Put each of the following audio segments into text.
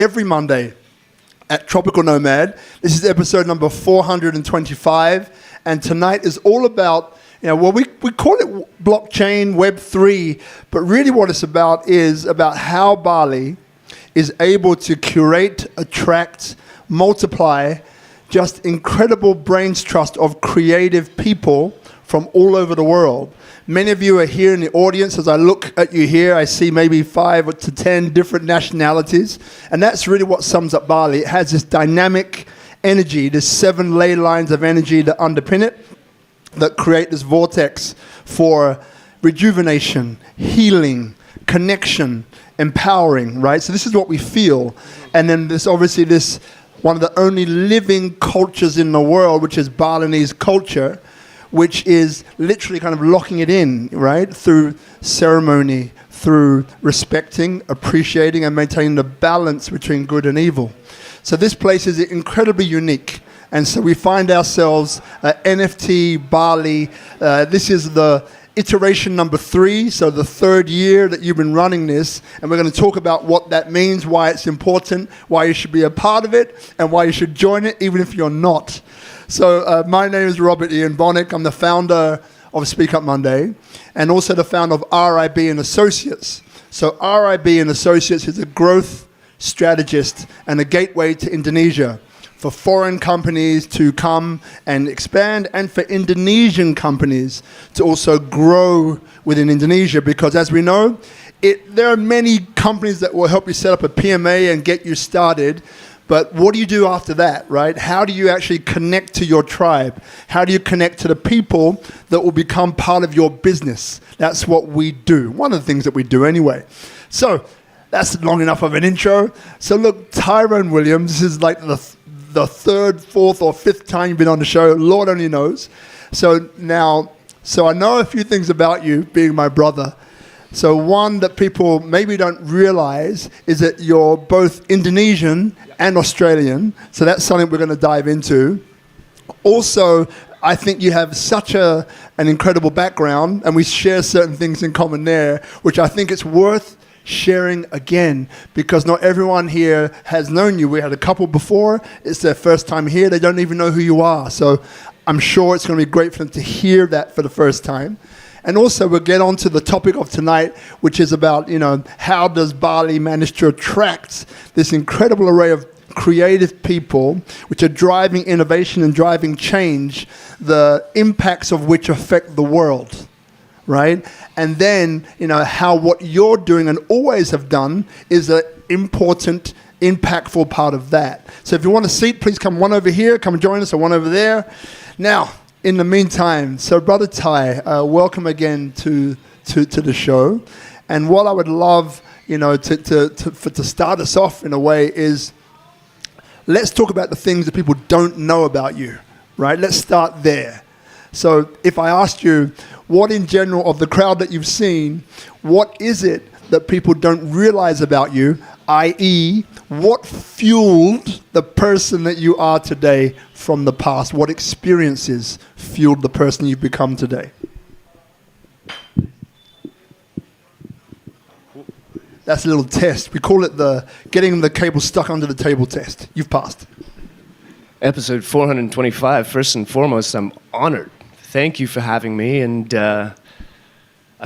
every Monday at Tropical Nomad. This is episode number 425, and tonight is all about, we call it blockchain, Web3, but really what it's about is about how Bali is able to curate, attract, multiply just incredible brains trust of creative people from all over the world. Many of you are here in the audience. As I look at you here, I see maybe 5 to 10 different nationalities. And that's really what sums up Bali. It has this dynamic energy, this 7 ley lines of energy that underpin it, that create this vortex for rejuvenation, healing, connection, empowering, right? So this is what we feel. And then there's obviously this, one of the only living cultures in the world, which is Balinese culture, which is literally kind of locking it in, right? Through ceremony, through respecting, appreciating, and maintaining the balance between good and evil. So this place is incredibly unique. And so we find ourselves at NFT Bali. This is the iteration number 3, so the 3rd year that you've been running this. And we're going to talk about what that means, why it's important, why you should be a part of it, and why you should join it, even if you're not. So my name is Ian Bonnick. I'm the founder of SpeakuP Monday and also the founder of RIB and Associates. So RIB and Associates is a growth strategist and a gateway to Indonesia for foreign companies to come and expand, and for Indonesian companies to also grow within Indonesia. Because as we know, there are many companies that will help you set up a PMA and get you started. But what do you do after that, right? How do you actually connect to your tribe? How do you connect to the people that will become part of your business? That's what we do. One of the things that we do anyway. So that's long enough of an intro. So look, Tyrone Williams, this is like the 3rd, 4th, or 5th time you've been on the show. Lord only knows. So I know a few things about you, being my brother. So one that people maybe don't realize is that you're both Indonesian and Australian. So that's something we're going to dive into. Also, I think you have such an incredible background, and we share certain things in common there, which I think it's worth sharing again, because not everyone here has known you. We had a couple before. It's their first time here. They don't even know who you are. So I'm sure it's going to be great for them to hear that for the first time. And also we'll get on to the topic of tonight, which is about, how does Bali manage to attract this incredible array of creative people which are driving innovation and driving change, the impacts of which affect the world, right? And then, how what you're doing and always have done is an important, impactful part of that. So if you want a seat, please come one over here, come and join us, or one over there. Now, in the meantime, so Brother Ty, welcome again to the show. And what I would love, to start us off in a way is, let's talk about the things that people don't know about you, right? Let's start there. So if I asked you, what in general of the crowd that you've seen, what is it that people don't realize about you, i.e., what fueled the person that you are today from the past? What experiences fueled the person you've become today? That's a little test. We call it the getting the cable stuck under the table test. You've passed. Episode 425. First and foremost, I'm honored. Thank you for having me, and I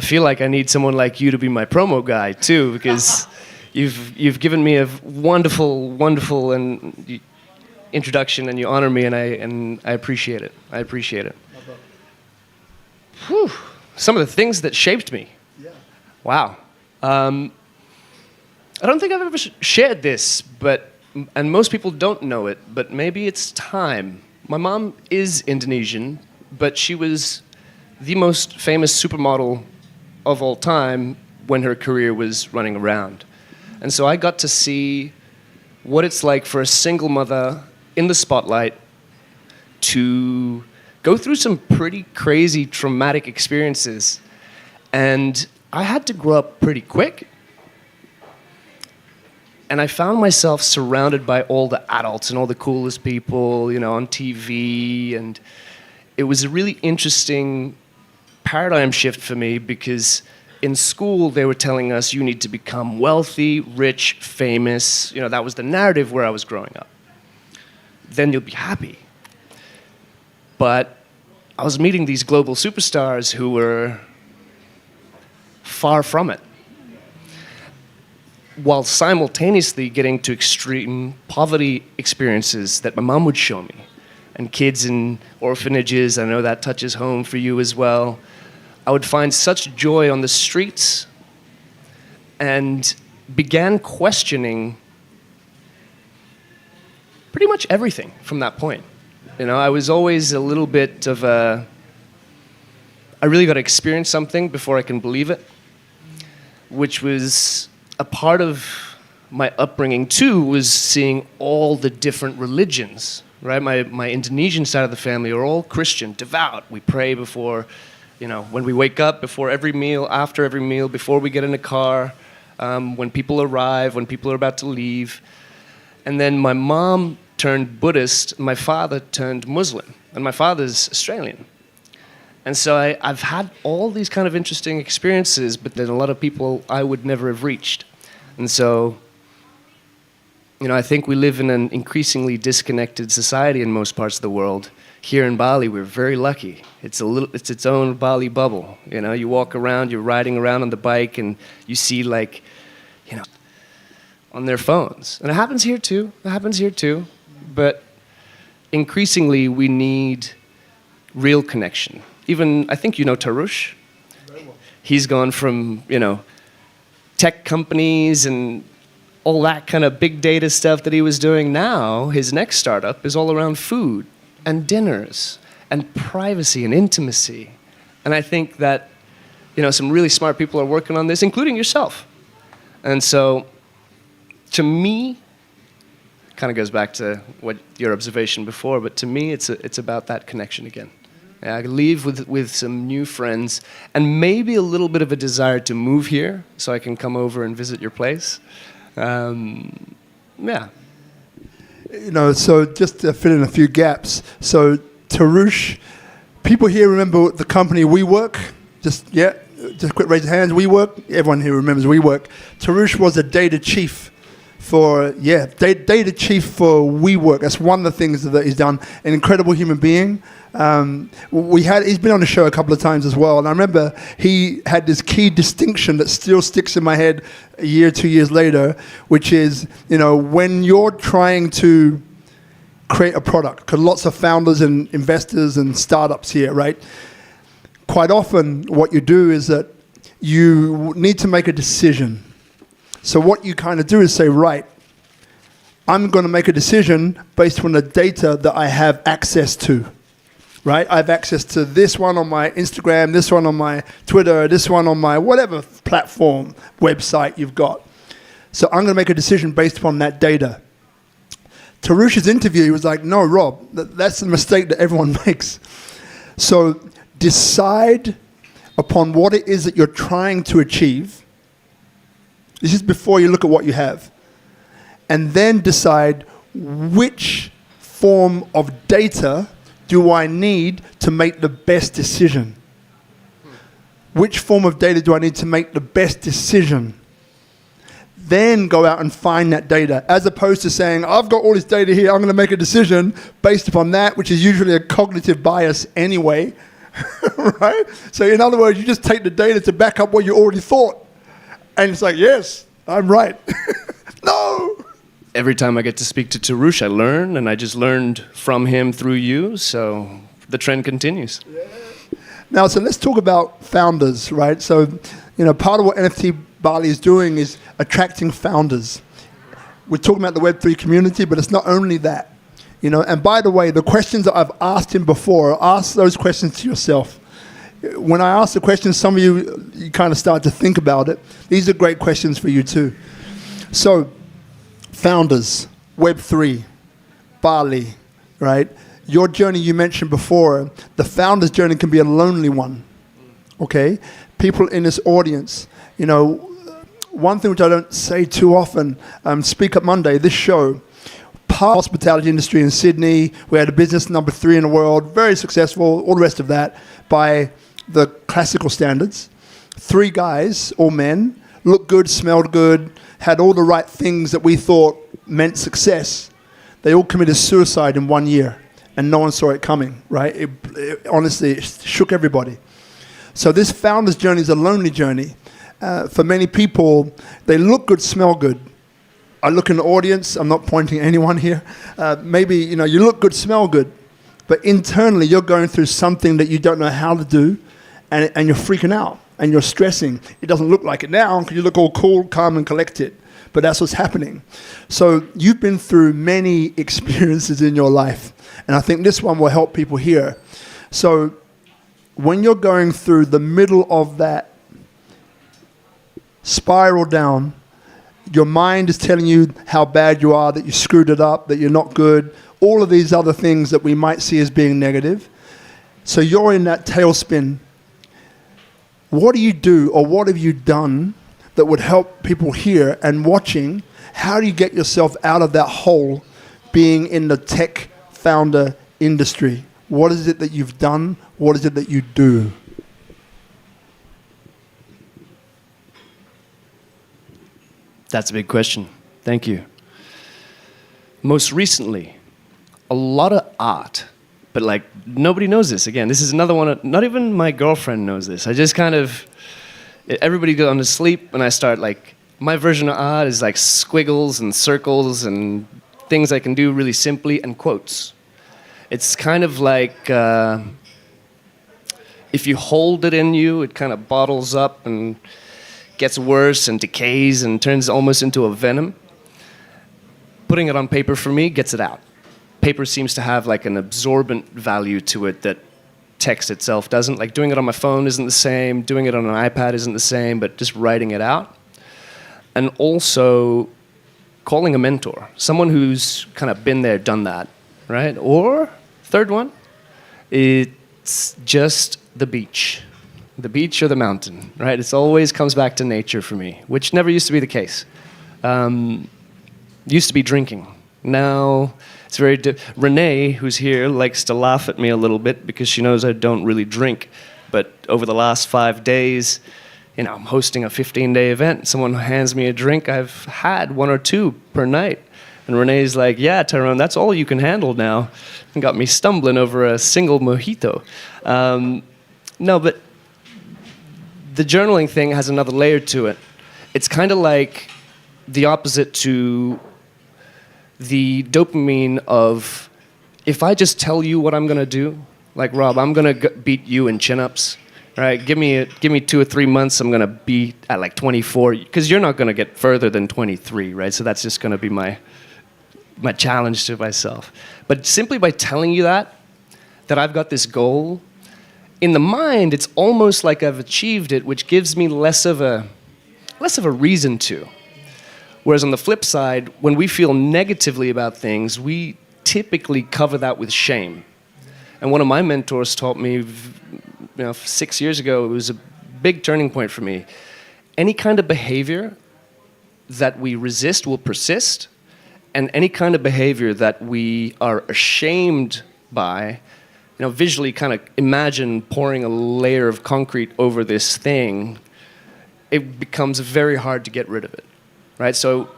feel like I need someone like you to be my promo guy too, because you've given me a wonderful and introduction, and you honor me, and I appreciate it. I appreciate it. Whew. Some of the things that shaped me. Yeah. Wow. I don't think I've ever shared this, and most people don't know it, but maybe it's time. My mom is Indonesian, but she was the most famous supermodel of all time when her career was running around. And so I got to see what it's like for a single mother in the spotlight to go through some pretty crazy traumatic experiences. And I had to grow up pretty quick. And I found myself surrounded by all the adults and all the coolest people, on TV. And it was a really interesting paradigm shift for me, because in school, they were telling us you need to become wealthy, rich, famous. You know, that was the narrative where I was growing up. Then you'll be happy. But I was meeting these global superstars who were far from it, while simultaneously getting to extreme poverty experiences that my mom would show me. And kids in orphanages, I know that touches home for you as well. I would find such joy on the streets and began questioning pretty much everything from that point. You know, I was always a little bit of a, I really got to experience something before I can believe it, which was a part of my upbringing too, was seeing all the different religions, right? My Indonesian side of the family are all Christian, devout. We pray before, you know, when we wake up, before every meal, after every meal, before we get in a car, when people arrive, when people are about to leave. And then my mom turned Buddhist, my father turned Muslim, and my father's Australian. And so I've had all these kind of interesting experiences, but then a lot of people I would never have reached. And so, you know, I think we live in an increasingly disconnected society in most parts of the world. Here in Bali, we're very lucky. It's its own Bali bubble. You know, you walk around, you're riding around on the bike, and you see, like, you know, on their phones. And it happens here too. But increasingly, we need real connection. Even, I think you know Tarush. He's gone from, you know, tech companies and all that kind of big data stuff that he was doing. Now, his next startup is all around food and dinners and privacy and intimacy. And I think that, you know, some really smart people are working on this, including yourself. And so, to me, kind of goes back to what your observation before, but to me, it's about that connection again. I leave with some new friends and maybe a little bit of a desire to move here so I can come over and visit your place. Yeah. You know, so just to fill in a few gaps. So Tarush, people here remember the company WeWork? Just quick raise your hands. WeWork, everyone here remembers WeWork. Tarush was a data chief for WeWork. That's one of the things that he's done. An incredible human being. He's been on the show a couple of times as well, and I remember he had this key distinction that still sticks in my head a year, 2 years later, which is, you know, when you're trying to create a product, because lots of founders and investors and startups here, right? Quite often what you do is that you need to make a decision. So what you kind of do is say, right, I'm going to make a decision based on the data that I have access to, right? I have access to this one on my Instagram, this one on my Twitter, this one on my whatever platform, website you've got. So I'm going to make a decision based upon that data. Tarush's interview, he was like, no, Rob, that's the mistake that everyone makes. So decide upon what it is that you're trying to achieve. This is before you look at what you have. And then decide which form of data do I need to make the best decision. Which form of data do I need to make the best decision? Then go out and find that data, as opposed to saying, I've got all this data here, I'm going to make a decision based upon that, which is usually a cognitive bias anyway, right? So in other words, you just take the data to back up what you already thought. And it's like, yes, I'm right. No! Every time I get to speak to Tarush, I learn, and I just learned from him through you, so the trend continues. Yeah. Now, so let's talk about founders, right? So, you know, part of what NFT Bali is doing is attracting founders. We're talking about the Web3 community, but it's not only that. You know, and by the way, the questions that I've asked him before, ask those questions to yourself. When I ask the questions, some of you kind of start to think about it. These are great questions for you too. So, founders, Web3, Bali, right? Your journey you mentioned before, the founder's journey can be a lonely one, okay? People in this audience, you know, one thing which I don't say too often, SpeakuP Monday, this show, part hospitality industry in Sydney, we had a business number 3 in the world, very successful, all the rest of that, by the classical standards. 3 guys, all men, looked good, smelled good, had all the right things that we thought meant success. They all committed suicide in 1 year, and no one saw it coming, right? Honestly, it shook everybody. So this founder's journey is a lonely journey. For many people, they look good, smell good. I look in the audience, I'm not pointing at anyone here. Maybe, you look good, smell good, but internally you're going through something that you don't know how to do, and you're freaking out, and you're stressing. It doesn't look like it now, because you look all cool, calm, and collected, but that's what's happening. So you've been through many experiences in your life, and I think this one will help people here. So when you're going through the middle of that spiral down, your mind is telling you how bad you are, that you screwed it up, that you're not good, all of these other things that we might see as being negative. So you're in that tailspin. What do you do, or what have you done that would help people here and watching? How do you get yourself out of that hole being in the tech founder industry? What is it that you've done? What is it that you do? That's a big question. Thank you. Most recently, a lot of art, but like nobody knows this. Again, this is another one, not even my girlfriend knows this. I just everybody goes to sleep and I start my version of art is like squiggles and circles and things I can do really simply and quotes. It's kind of like if you hold it in you, it kind of bottles up and gets worse and decays and turns almost into a venom. Putting it on paper for me gets it out. Paper seems to have like an absorbent value to it that text itself doesn't. Like doing it on my phone isn't the same, doing it on an iPad isn't the same, but just writing it out. And also calling a mentor, someone who's kind of been there, done that, right? Or third one, it's just the beach. The beach or the mountain, right? It always comes back to nature for me, which never used to be the case. Used to be drinking. Now it's very Renee, who's here, likes to laugh at me a little bit because she knows I don't really drink. But over the last 5 days, I'm hosting a 15-day event. Someone hands me a drink. I've had 1 or 2 per night. And Renee's like, yeah, Tyrone, that's all you can handle now. And got me stumbling over a single mojito. No, but the journaling thing has another layer to it. It's kind of like the opposite to the dopamine of, if I just tell you what I'm going to do, like, Rob, I'm going to beat you in chin-ups, right? Give me 2 or 3 months, I'm going to be at like 24, because you're not going to get further than 23, right? So that's just going to be my challenge to myself. But simply by telling you that I've got this goal, in the mind, it's almost like I've achieved it, which gives me less of a reason to. Whereas on the flip side, when we feel negatively about things, we typically cover that with shame. And one of my mentors taught me, 6 years ago, it was a big turning point for me. Any kind of behavior that we resist will persist, and any kind of behavior that we are ashamed by, visually kind of imagine pouring a layer of concrete over this thing, it becomes very hard to get rid of it, right? So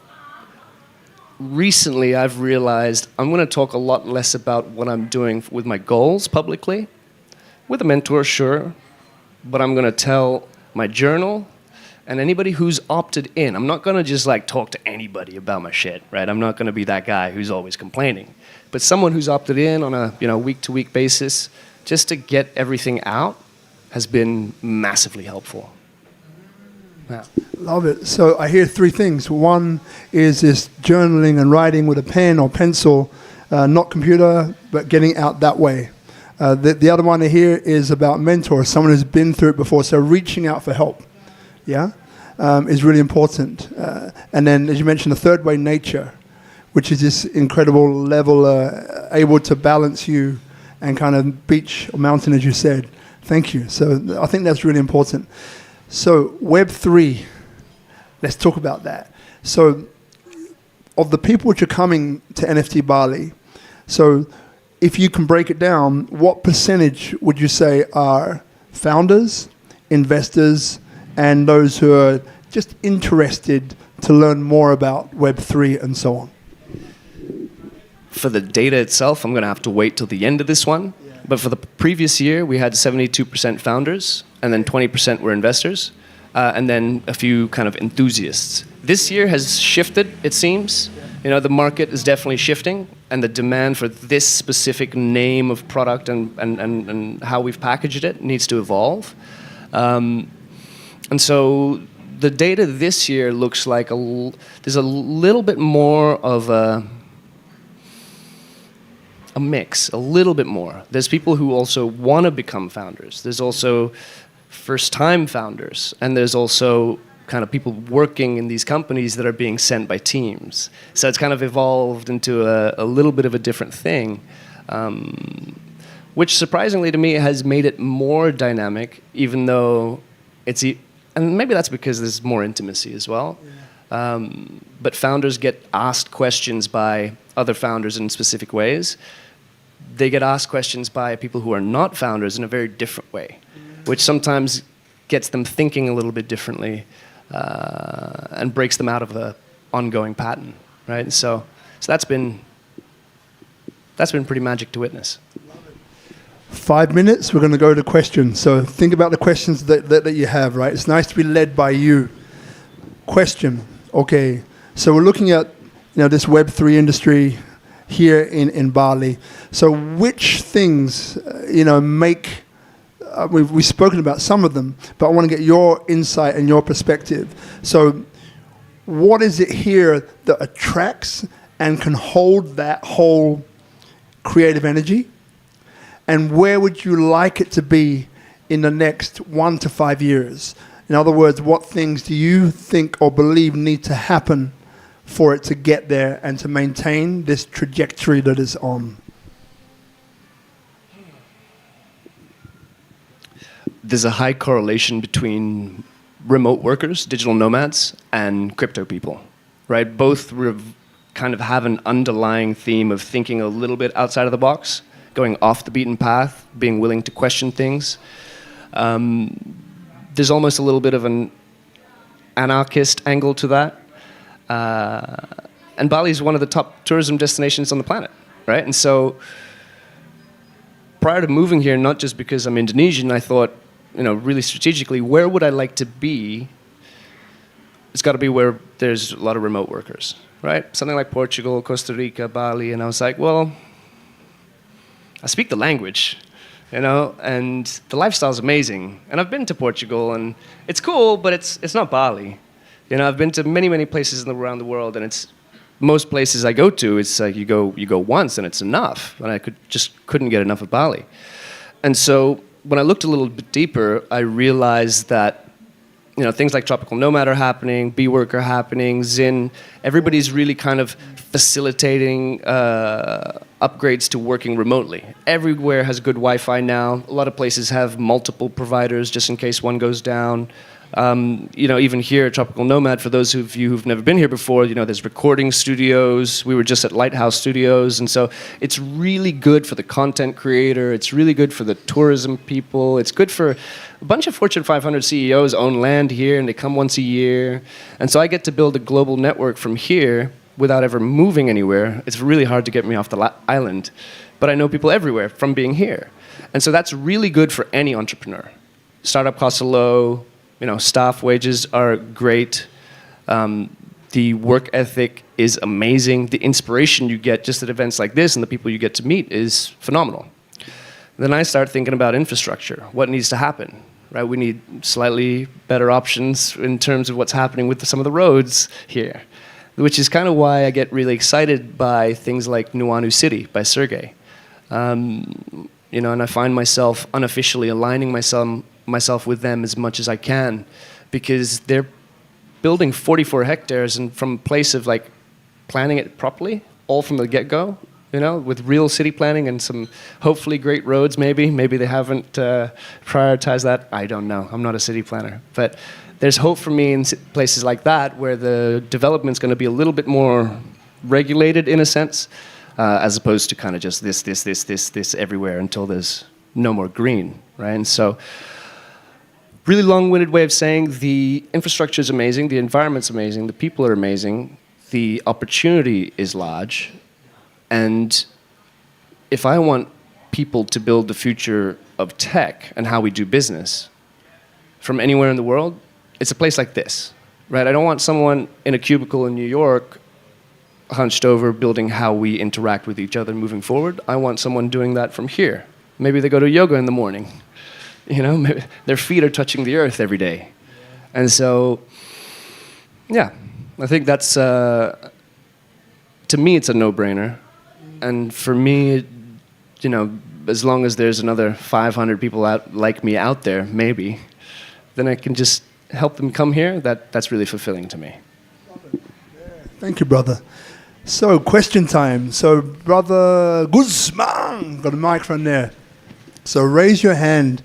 recently I've realized I'm going to talk a lot less about what I'm doing with my goals publicly, with a mentor, sure, but I'm going to tell my journal and anybody who's opted in. I'm not going to just talk to anybody about my shit, right? I'm not going to be that guy who's always complaining. But someone who's opted in on a week-to-week basis, just to get everything out, has been massively helpful. Yeah. Love it. So I hear 3 things. One is this journaling and writing with a pen or pencil, not computer, but getting out that way. The other one I hear is about mentors, someone who's been through it before, so reaching out for help. Yeah, is really important. And then, as you mentioned, the third way, nature, which is this incredible level, able to balance you and kind of beach or mountain, as you said. Thank you. So I think that's really important. So Web3, let's talk about that. So of the people which are coming to NFT Bali, so if you can break it down, what percentage would you say are founders, investors, and those who are just interested to learn more about Web3 and so on? For the data itself, I'm going to have to wait till the end of this one. Yeah. But for the previous year, we had 72% founders, and then 20% were investors, and then a few kind of enthusiasts. This year has shifted, it seems. Yeah. You know, the market is definitely shifting, and the demand for this specific name of product and how we've packaged it needs to evolve. And so the data this year looks like there's a little bit more of a mix, a little bit more. There's people who also want to become founders. There's also first-time founders, and there's also kind of people working in these companies that are being sent by teams. So it's kind of evolved into a little bit of a different thing, which surprisingly to me has made it more dynamic, even though and maybe that's because there's more intimacy as well. Yeah. But founders get asked questions by other founders in specific ways. They get asked questions by people who are not founders in a very different way, which sometimes gets them thinking a little bit differently and breaks them out of the ongoing pattern, right? And so that's been pretty magic to witness. 5 minutes, we're going to go to questions. So think about the questions that you have, right? It's nice to be led by you. Question, okay. So we're looking at this Web3 industry here in Bali. So which things, make, we've spoken about some of them, but I want to get your insight and your perspective. So what is it here that attracts and can hold that whole creative energy? And where would you like it to be in the next 1 to 5 years? In other words, what things do you think or believe need to happen for it to get there and to maintain this trajectory that is on? There's a high correlation between remote workers, digital nomads, and crypto people, right? Both kind of have an underlying theme of thinking a little bit outside of the box, going off the beaten path, being willing to question things. There's almost a little bit of an anarchist angle to that. And Bali is one of the top tourism destinations on the planet, right? And so prior to moving here, not just because I'm Indonesian, I thought, really strategically, where would I like to be? It's got to be where there's a lot of remote workers, right? Something like Portugal, Costa Rica, Bali. And I was like, well, I speak the language, and the lifestyle's amazing. And I've been to Portugal, and it's cool, but it's not Bali. I've been to many, many places around the world, and most places I go to, it's like you go once, and it's enough. And I couldn't get enough of Bali. And so when I looked a little bit deeper, I realized that things like tropical nomad are happening, bee work are happening, Zin. Everybody's really kind of facilitating upgrades to working remotely. Everywhere has good Wi-Fi now. A lot of places have multiple providers just in case one goes down. Even here at Tropical Nomad, for those of you who've never been here before, there's recording studios. We were just at Lighthouse Studios, and so it's really good for the content creator. It's really good for the tourism people. It's good for a bunch of Fortune 500 CEOs own land here, and they come once a year. And so I get to build a global network from here without ever moving anywhere. It's really hard to get me off the island, but I know people everywhere from being here. And so that's really good for any entrepreneur. Startup costs are low. Staff wages are great. The work ethic is amazing. The inspiration you get just at events like this and the people you get to meet is phenomenal. Then I start thinking about infrastructure. What needs to happen, right? We need slightly better options in terms of what's happening with some of the roads here, which is kind of why I get really excited by things like Nuanu City by Sergey. And I find myself unofficially aligning myself with them as much as I can, because they're building 44 hectares and from a place of like planning it properly, all from the get-go, with real city planning and some hopefully great roads maybe. Maybe they haven't prioritized that. I don't know. I'm not a city planner. But there's hope for me in places like that where the development's going to be a little bit more regulated in a sense, as opposed to kind of just this everywhere until there's no more green, right? And so really long-winded way of saying the infrastructure is amazing, the environment's amazing, the people are amazing, the opportunity is large, and if I want people to build the future of tech and how we do business from anywhere in the world, it's a place like this, right? I don't want someone in a cubicle in New York hunched over building how we interact with each other moving forward. I want someone doing that from here. Maybe they go to yoga in the morning. You know, maybe their feet are touching the earth every day. And so, yeah, I think that's, to me, it's a no-brainer. And for me, you know, as long as there's another 500 people out like me out there, maybe, then I can just help them come here. That's really fulfilling to me. Thank you, brother. So, question time. So, Brother Guzman, got a microphone there. So, raise your hand,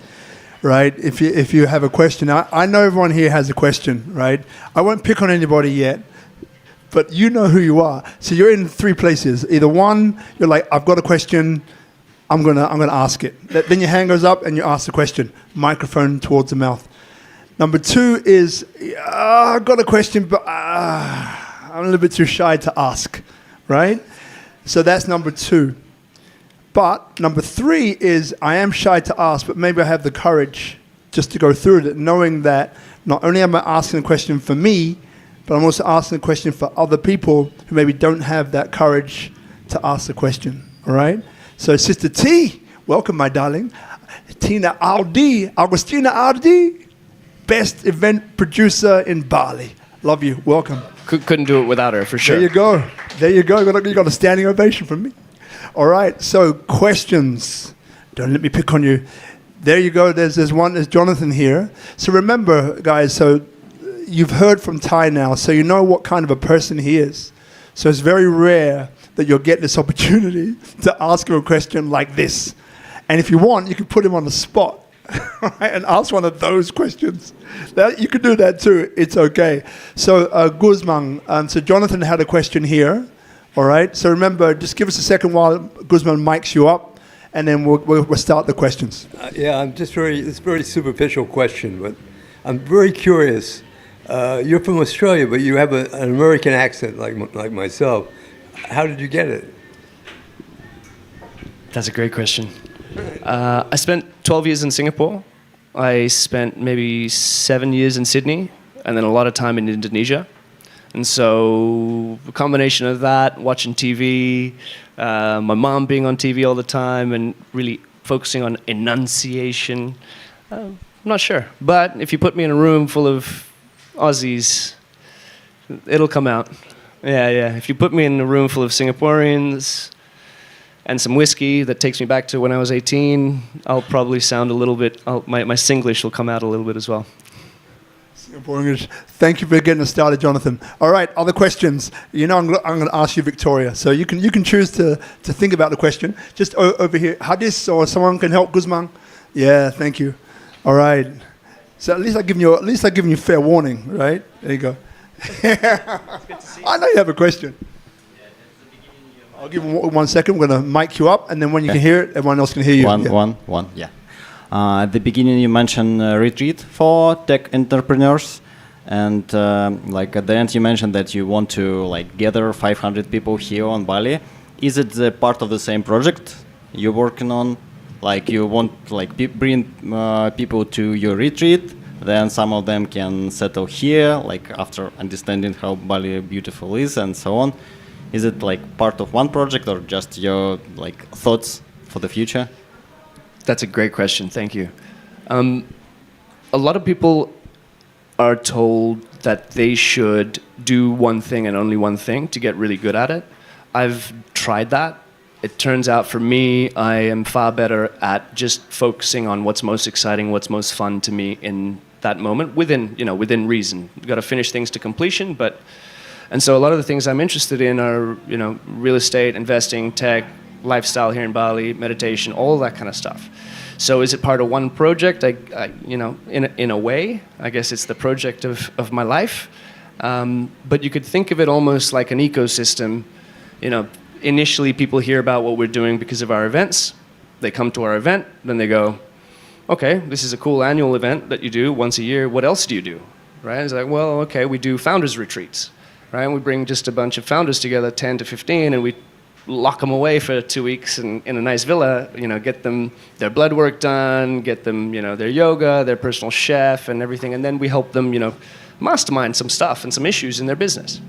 right, if you have a question. I know everyone here has a question, right? I won't pick on anybody yet, but you know who you are. So, you're in three places. Either one, you're like, I've got a question, I'm gonna ask it. Then your hand goes up and you ask the question. Microphone towards the mouth. Number two is, I've got a question, but I'm a little bit too shy to ask, right? So that's number two. But number three is, I am shy to ask, but maybe I have the courage just to go through it, knowing that not only am I asking a question for me, but I'm also asking a question for other people who maybe don't have that courage to ask the question, all right? So Sister T, welcome, my darling. Tina Aldi, Agustina Aldi, best event producer in Bali. Love you, welcome. Couldn't do it without her, for sure. There you go. There you go. You got a standing ovation from me. All right. So questions. Don't let me pick on you. There you go. There's Jonathan here. So remember, guys. So you've heard from Ty now, so you know what kind of a person he is. So it's very rare that you'll get this opportunity to ask him a question like this. And if you want, you can put him on the spot. Right, and ask one of those questions. You can do that too. It's okay. So Guzman, so Jonathan had a question here. All right. So remember, just give us a second while Guzman mics you up, and then we'll start the questions. Yeah, it's a very superficial question, but I'm very curious. You're from Australia, but you have an American accent like myself. How did you get it? That's a great question. I spent 12 years in Singapore. I spent maybe 7 years in Sydney, and then a lot of time in Indonesia. And so a combination of that, watching TV, my mom being on TV all the time, and really focusing on enunciation. I'm not sure. But if you put me in a room full of Aussies, it'll come out. Yeah. If you put me in a room full of Singaporeans and some whiskey that takes me back to when I was 18, I'll probably sound a little bit, my Singlish will come out a little bit as well. Singapore English. Thank you for getting us started, Jonathan. All right, other questions. You know, I'm going to ask you, Victoria. So you can choose to think about the question. Just over here, Hadis, or someone can help Guzman. Yeah, thank you. All right. So at least I've given you fair warning, right? There you go. I know you have a question. I'll give you 1 second. We're going to mic you up, and then when you can hear it, everyone else can hear you. One. At the beginning, you mentioned retreat for tech entrepreneurs, and at the end, you mentioned that you want to gather 500 people here on Bali. Is it the part of the same project you're working on? You want bring people to your retreat, then some of them can settle here, after understanding how Bali beautiful is and so on. Is it part of one project or just your thoughts for the future? That's a great question. Thank you. A lot of people are told that they should do one thing and only one thing to get really good at it. I've tried that. It turns out for me, I am far better at just focusing on what's most exciting, what's most fun to me in that moment, within reason. You've got to finish things to completion, and so a lot of the things I'm interested in are, real estate, investing, tech, lifestyle here in Bali, meditation, all that kind of stuff. So is it part of one project? In a way, I guess it's the project of my life. But you could think of it almost like an ecosystem. Initially people hear about what we're doing because of our events. They come to our event, then they go, okay, this is a cool annual event that you do once a year. What else do you do? Right? It's like, well, okay, we do founders retreats, right? And we bring just a bunch of founders together, 10 to 15, and we lock them away for 2 weeks in a nice villa, get them their blood work done, get them, their yoga, their personal chef and everything. And then we help them, mastermind some stuff and some issues in their business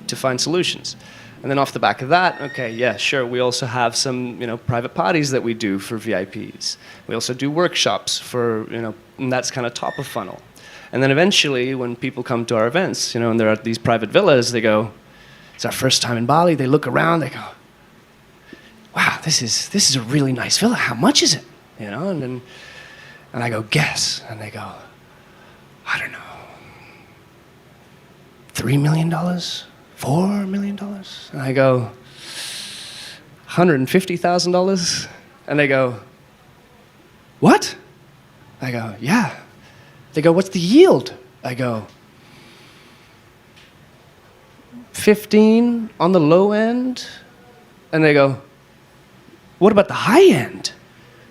to find solutions. And then off the back of that, okay, yeah, sure, we also have some, private parties that we do for VIPs. We also do workshops for, and that's kind of top of funnel. And then eventually when people come to our events, and they're at these private villas, they go, it's our first time in Bali. They look around, they go, wow, this is a really nice villa. How much is it? And I go, guess. And they go, I don't know, $3 million, $4 million. And I go, $150,000. And they go, what? I go, yeah. They go, what's the yield? I go, 15 on the low end. And they go, what about the high end?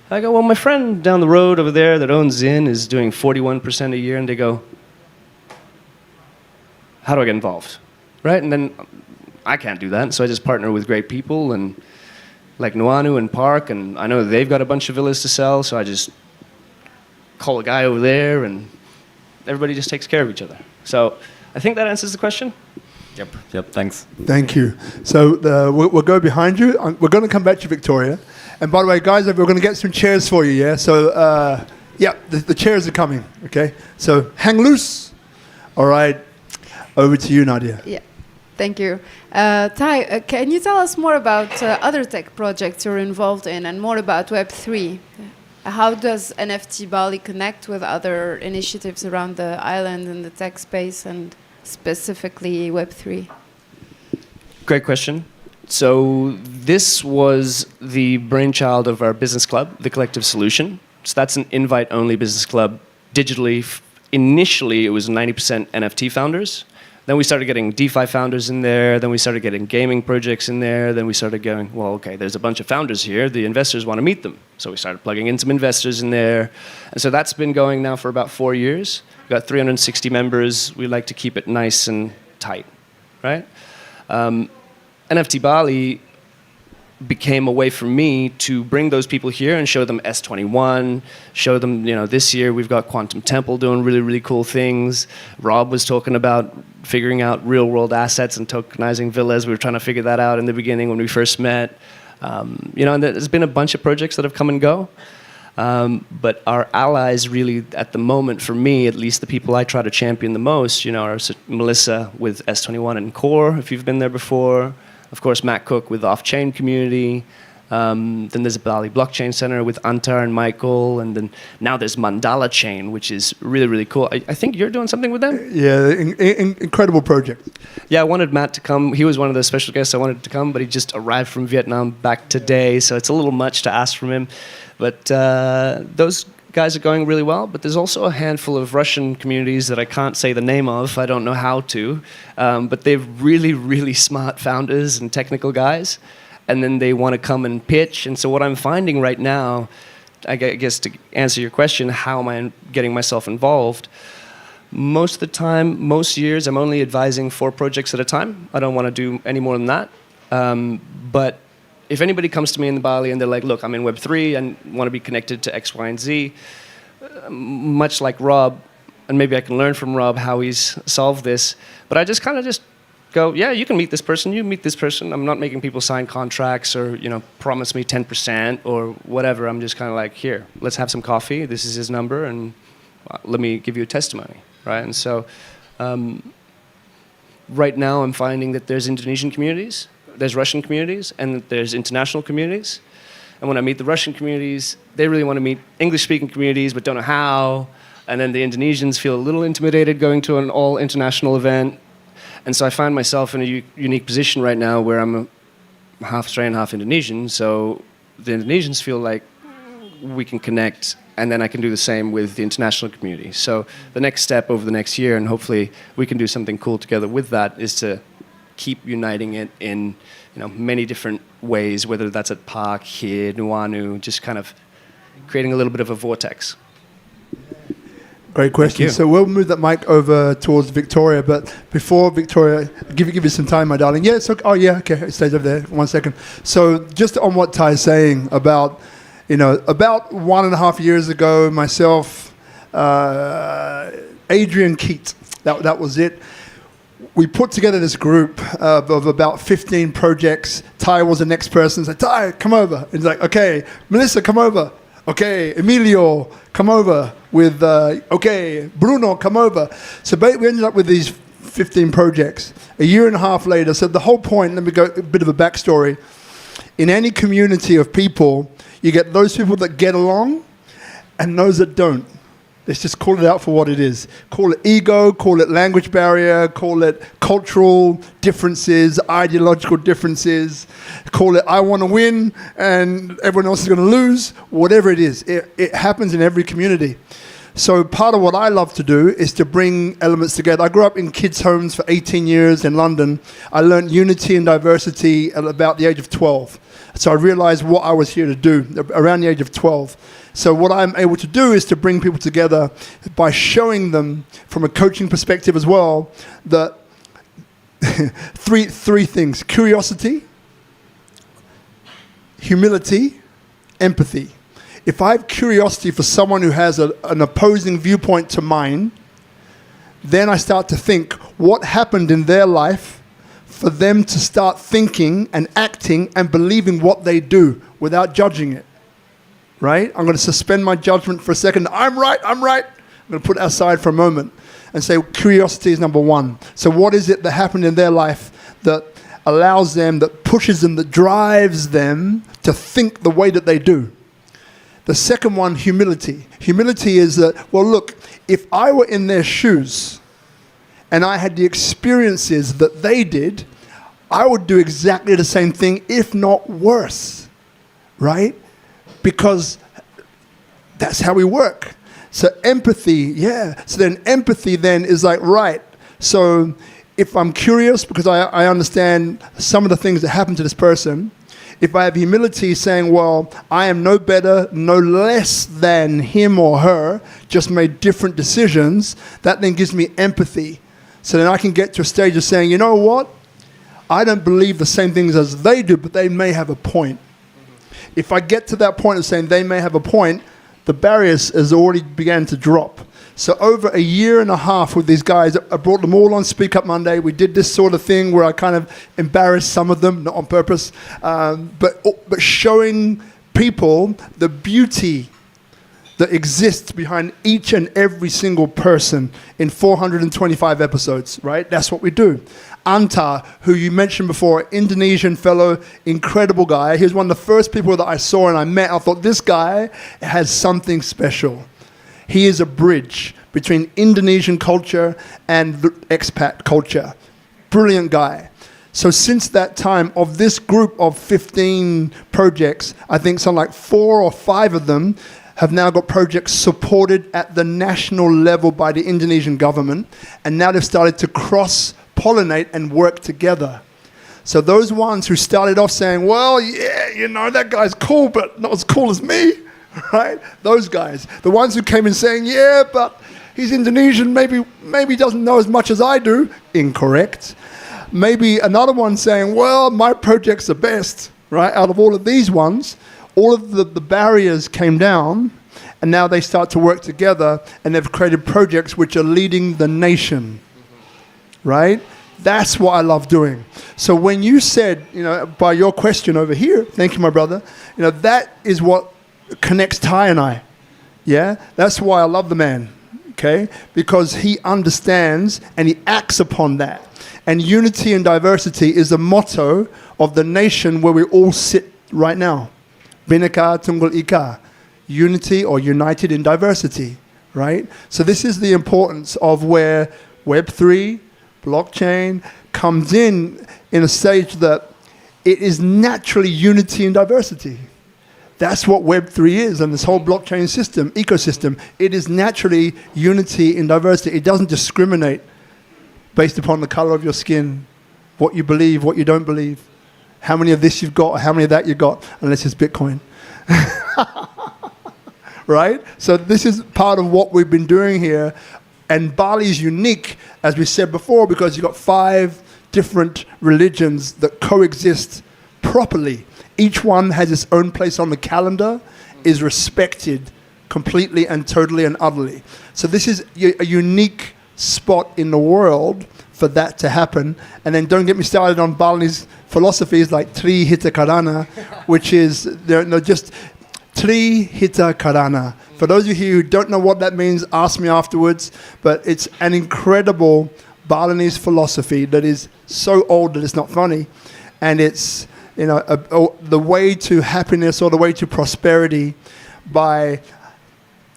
I go, well, my friend down the road over there that owns Zin is doing 41% a year. And they go, how do I get involved? Right? And then I can't do that. So I just partner with great people and like Nuanu and Park. And I know they've got a bunch of villas to sell. So I just call a guy over there and everybody just takes care of each other. So I think that answers the question. Yep, thanks. Thank you. So we'll go behind you. We're going to come back to Victoria. And by the way, guys, we're going to get some chairs for you, yeah? So, the chairs are coming, okay? So hang loose. All right. Over to you, Nadia. Yeah, thank you. Ty, can you tell us more about other tech projects you're involved in and more about Web3? How does NFT Bali connect with other initiatives around the island in the tech space and specifically Web3? Great question. So this was the brainchild of our business club, the Collective Solution. So that's an invite-only business club digitally. Initially, it was 90% NFT founders. Then we started getting DeFi founders in there. Then we started getting gaming projects in there. Then we started going, well, okay, there's a bunch of founders here. The investors want to meet them. So we started plugging in some investors in there. And so that's been going now for about 4 years. We've got 360 members. We like to keep it nice and tight, right? NFT Bali became a way for me to bring those people here and show them S21, show them, this year we've got Quantum Temple doing really, really cool things. Rob was talking about figuring out real-world assets and tokenizing villas. We were trying to figure that out in the beginning when we first met. And there's been a bunch of projects that have come and go. But our allies really, at the moment, for me, at least the people I try to champion the most, are Melissa with S21 and Core, if you've been there before. Of course, Matt Cook with the off-chain community. Then there's a Bali Blockchain Center with Antar and Michael. And then now there's Mandala Chain, which is really, really cool. I think you're doing something with them? Yeah, incredible project. Yeah, I wanted Matt to come. He was one of the special guests I wanted to come, but he just arrived from Vietnam back today, so it's a little much to ask from him. But those guys are going really well, but there's also a handful of Russian communities that I can't say the name of. I don't know how to. But they're really, really smart founders and technical guys. And then they want to come and pitch. And so what I'm finding right now, I guess to answer your question, how am I getting myself involved? Most of the time, most years, I'm only advising 4 projects at a time. I don't want to do any more than that. But if anybody comes to me in Bali and they're like, look, I'm in Web3 and want to be connected to X, Y, and Z, much like Rob, and maybe I can learn from Rob how he's solved this, but I just kind of just go, yeah, you can meet this person, you meet this person. I'm not making people sign contracts or, promise me 10% or whatever. I'm just kind of like, here, let's have some coffee. This is his number, and let me give you a testimony, right? And so right now I'm finding that there's Indonesian communities, there's Russian communities, and there's international communities. And when I meet the Russian communities, they really want to meet English-speaking communities but don't know how. And then the Indonesians feel a little intimidated going to an all-international event. And so I find myself in a unique position right now where I'm half Australian, half Indonesian. So the Indonesians feel like we can connect, and then I can do the same with the international community. So the next step over the next year, and hopefully we can do something cool together with that, is to keep uniting it in many different ways, whether that's at Park, here, Nuanu, just kind of creating a little bit of a vortex. Great question. you. So we'll move that mic over towards Victoria, but before Victoria, give you some time, my darling. Yeah, okay, it stays over there. 1 second. So just on what Ty's saying about, about 1.5 years ago, myself, Adrian Keat, that was it. We put together this group of about 15 projects. Ty was the next person. Said, Ty, come over. And he's like, okay, Melissa, come over. Okay, Emilio, come over with, okay, Bruno, come over. So we ended up with these 15 projects. A year and a half later, so the whole point, let me go a bit of a backstory. In any community of people, you get those people that get along and those that don't. Let's just call it out for what it is. Call it ego, call it language barrier, call it cultural differences, ideological differences, call it I want to win and everyone else is going to lose, whatever it is. It happens in every community. So part of what I love to do is to bring elements together. I grew up in kids' homes for 18 years in London. I learned unity and diversity at about the age of 12. So I realized what I was here to do around the age of 12. So what I'm able to do is to bring people together by showing them from a coaching perspective as well that three things: curiosity, humility, empathy. If I have curiosity for someone who has an opposing viewpoint to mine, then I start to think what happened in their life for them to start thinking and acting and believing what they do without judging it. Right? I'm going to suspend my judgment for a second. I'm right. I'm going to put it aside for a moment and say curiosity is number one. So what is it that happened in their life that allows them, that pushes them, that drives them to think the way that they do? The second one, humility. Humility is that, well, look, if I were in their shoes and I had the experiences that they did, I would do exactly the same thing, if not worse. Right? Because that's how we work. So empathy, yeah. So then empathy then is like, right. So if I'm curious because I understand some of the things that happened to this person, if I have humility saying, well, I am no better, no less than him or her, just made different decisions, that then gives me empathy. So then I can get to a stage of saying, you know what? I don't believe the same things as they do, but they may have a point. If I get to that point of saying they may have a point, the barriers has already began to drop. So over a year and a half with these guys, I brought them all on SpeakuP Monday. We did this sort of thing where I kind of embarrassed some of them, not on purpose, but showing people the beauty that exists behind each and every single person in 425 episodes, right? That's what we do. Anta, who you mentioned before, Indonesian fellow, incredible guy. He was one of the first people that I saw and I met. I thought, this guy has something special. He is a bridge between Indonesian culture and the expat culture. Brilliant guy. So since that time, of this group of 15 projects, I think something like 4 or 5 of them have now got projects supported at the national level by the Indonesian government. And now they've started to cross-pollinate and work together. So those ones who started off saying, well, yeah, that guy's cool, but not as cool as me, right? Those guys. The ones who came in saying, yeah, but he's Indonesian, maybe doesn't know as much as I do. Incorrect. Maybe another one saying, well, my project's the best, right? Out of all of these ones, all of the barriers came down, and now they start to work together, and they've created projects which are leading the nation, right? That's what I love doing. So when you said, by your question over here, thank you, my brother, that is what connects Ty and I. Yeah? That's why I love the man, okay? Because he understands and he acts upon that. And unity and diversity is the motto of the nation where we all sit right now. Bhinneka Tunggal Ika. Unity or united in diversity, right? So this is the importance of where Web3, blockchain comes in a stage that it is naturally unity and diversity. That's what Web3 is, and this whole blockchain system, ecosystem, it is naturally unity in diversity. It doesn't discriminate based upon the color of your skin, what you believe, what you don't believe, how many of this you've got, or how many of that you've got, unless it's Bitcoin. right? So this is part of what we've been doing here. And Bali is unique, as we said before, because you've got 5 different religions that coexist properly. Each one has its own place on the calendar, is respected completely and totally and utterly. So this is a unique spot in the world for that to happen. And then don't get me started on Balinese philosophies like Tri Hita Karana, which is just Tri Hita Karana. For those of you who don't know what that means, ask me afterwards. But it's an incredible Balinese philosophy that is so old that it's not funny. And it's the way to happiness or the way to prosperity by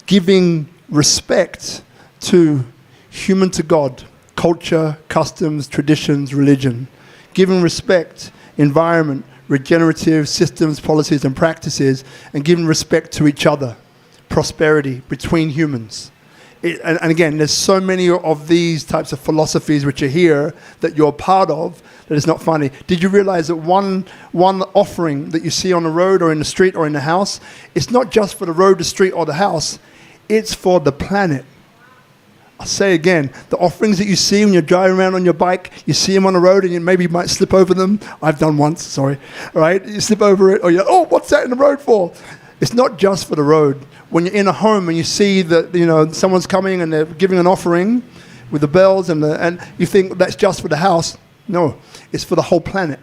giving respect to human to God, culture, customs, traditions, religion. Giving respect, environment, regenerative systems, policies and practices, and giving respect to each other. Prosperity between humans. And again, there's so many of these types of philosophies which are here that you're part of that it's not funny. Did you realize that one offering that you see on the road or in the street or in the house, it's not just for the road, the street or the house, it's for the planet. I'll say again, the offerings that you see when you're driving around on your bike, you see them on the road and you maybe might slip over them. I've done once, sorry. All right, you slip over it or you're, oh, what's that in the road for? It's not just for the road. When you're in a home and you see that someone's coming and they're giving an offering with the bells and you think that's just for the house. No, it's for the whole planet.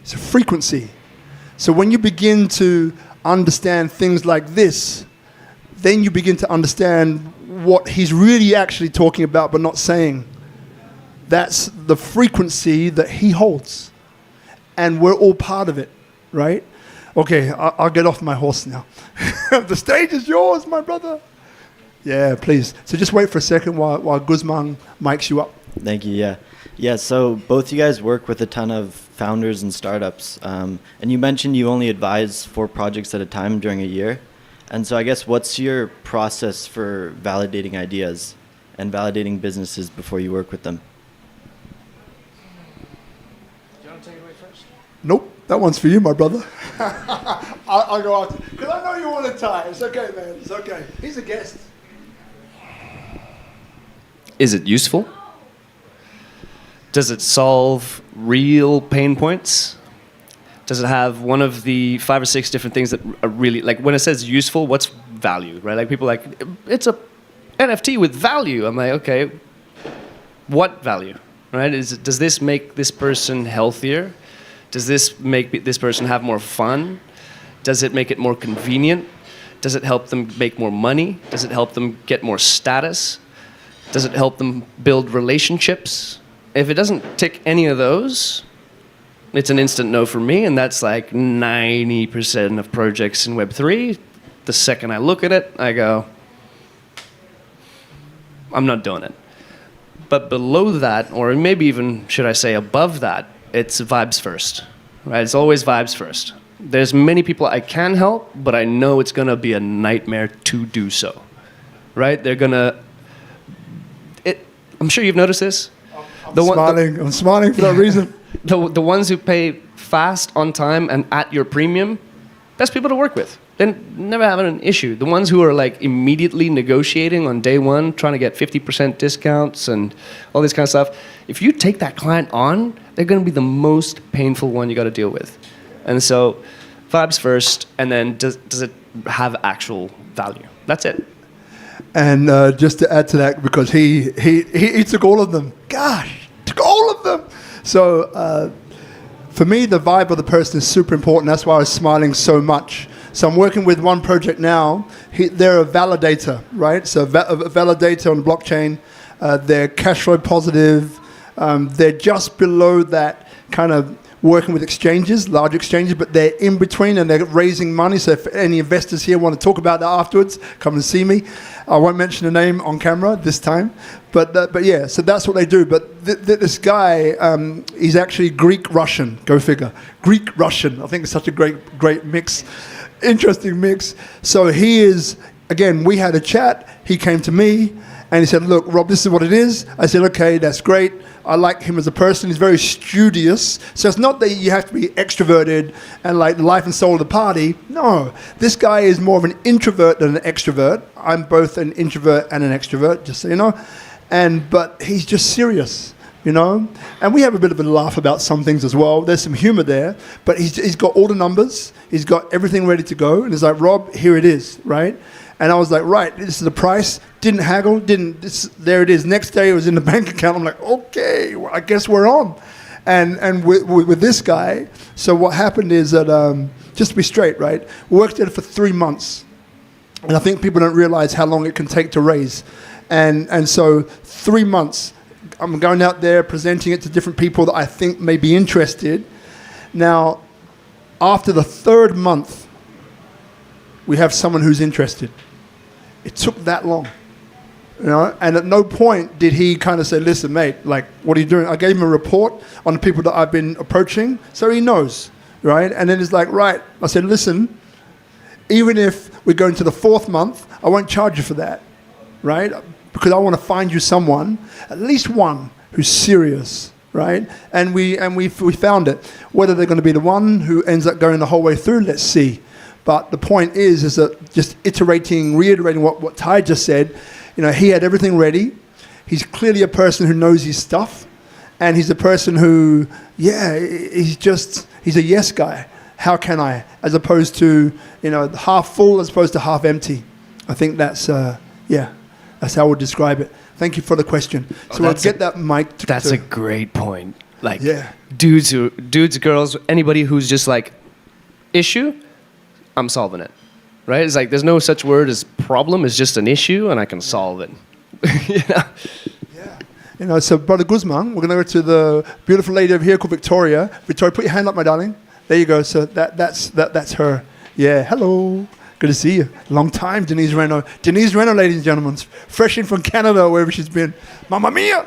It's a frequency. So when you begin to understand things like this, then you begin to understand what he's really actually talking about but not saying. That's the frequency that he holds. And we're all part of it, right? Okay, I'll get off my horse now. The stage is yours, my brother. Yeah, please. So just wait for a second while Guzman mics you up. Thank you, yeah. Yeah, so both you guys work with a ton of founders and startups. And you mentioned you only advise 4 projects at a time during a year. And so I guess what's your process for validating ideas and validating businesses before you work with them? Do you want to take it away first? Nope, that one's for you, my brother. I'll go after. Because I know you want to tie. It's okay, man. It's okay. He's a guest. Is it useful? Does it solve real pain points? Does it have one of the 5 or 6 different things that are really, like when it says useful, what's value, right? Like people are like, it's a NFT with value. I'm like, okay, what value, right? Does this make this person healthier? Does this make this person have more fun? Does it make it more convenient? Does it help them make more money? Does it help them get more status? Does it help them build relationships? If it doesn't tick any of those, it's an instant no for me, and that's like 90% of projects in Web3. The second I look at it, I go, I'm not doing it. But below that, or maybe even, should I say, above that, it's vibes first, right? It's always vibes first. There's many people I can help, but I know it's going to be a nightmare to do so, right? They're going to... I'm sure you've noticed this. I'm smiling for that reason. The ones who pay fast, on time, and at your premium, best people to work with. They're never having an issue. The ones who are like immediately negotiating on day one, trying to get 50% discounts and all this kind of stuff, if you take that client on, they're going to be the most painful one you got to deal with. And so, vibes first, and then does it have actual value? That's it. And just to add to that, because he took all of them. Gosh, took all of them. So for me, the vibe of the person is super important. That's why I was smiling so much. So I'm working with one project now. They're a validator, right? So a validator on the blockchain. They're cash flow positive. They're just below that kind of working with exchanges, large exchanges, but they're in between and they're raising money. So if any investors here want to talk about that afterwards, come and see me. I won't mention the name on camera this time, but yeah, so that's what they do. But this guy, he's actually Greek-Russian, go figure. Greek-Russian, I think it's such a great mix, interesting mix. So he is, again, we had a chat, he came to me, And he said, look, Rob, this is what it is. I said, okay, that's great. I like him as a person. He's very studious. So it's not that you have to be extroverted and like the life and soul of the party. No, this guy is more of an introvert than an extrovert. I'm both an introvert and an extrovert, just so you know. But he's just serious, you know. And we have a bit of a laugh about some things as well. There's some humor there. But he's got all the numbers. He's got everything ready to go. And he's like, Rob, here it is, right? And I was like, right, this is the price. Didn't haggle, there it is. Next day it was in the bank account. I'm like, okay, well, I guess we're on. And with this guy, so what happened is that, just to be straight, right, we worked at it for 3 months. And I think people don't realize how long it can take to raise. And so 3 months, I'm going out there presenting it to different people that I think may be interested. Now, after the 3rd month, we have someone who's interested. It took that long, you know, and at no point did he kind of say, listen, mate, like, what are you doing? I gave him a report on the people that I've been approaching, so he knows, right? And then he's like, right, I said, listen, even if we go into the 4th month, I won't charge you for that, right? Because I want to find you someone, at least one, who's serious, right? And we found it. Whether they're going to be the one who ends up going the whole way through, let's see. But the point is that just reiterating what Ty just said, you know, he had everything ready. He's clearly a person who knows his stuff. And he's a person who, he's a yes guy. How can I? As opposed to, you know, half full as opposed to half empty. I think that's how I would describe it. Thank you for the question. So I'll get that mic. That's a great point. Like, dudes, girls, anybody who's just like, issue, I'm solving it, right? It's like there's no such word as problem. It's just an issue, and I can solve it. You know? Yeah. You know, so Brother Guzman, we're going to go to the beautiful lady over here called Victoria. Victoria, put your hand up, my darling. There you go. So that's her. Yeah. Hello. Good to see you. Long time, Denise Reno. Denise Reno, ladies and gentlemen, fresh in from Canada, wherever she's been. Mamma mia!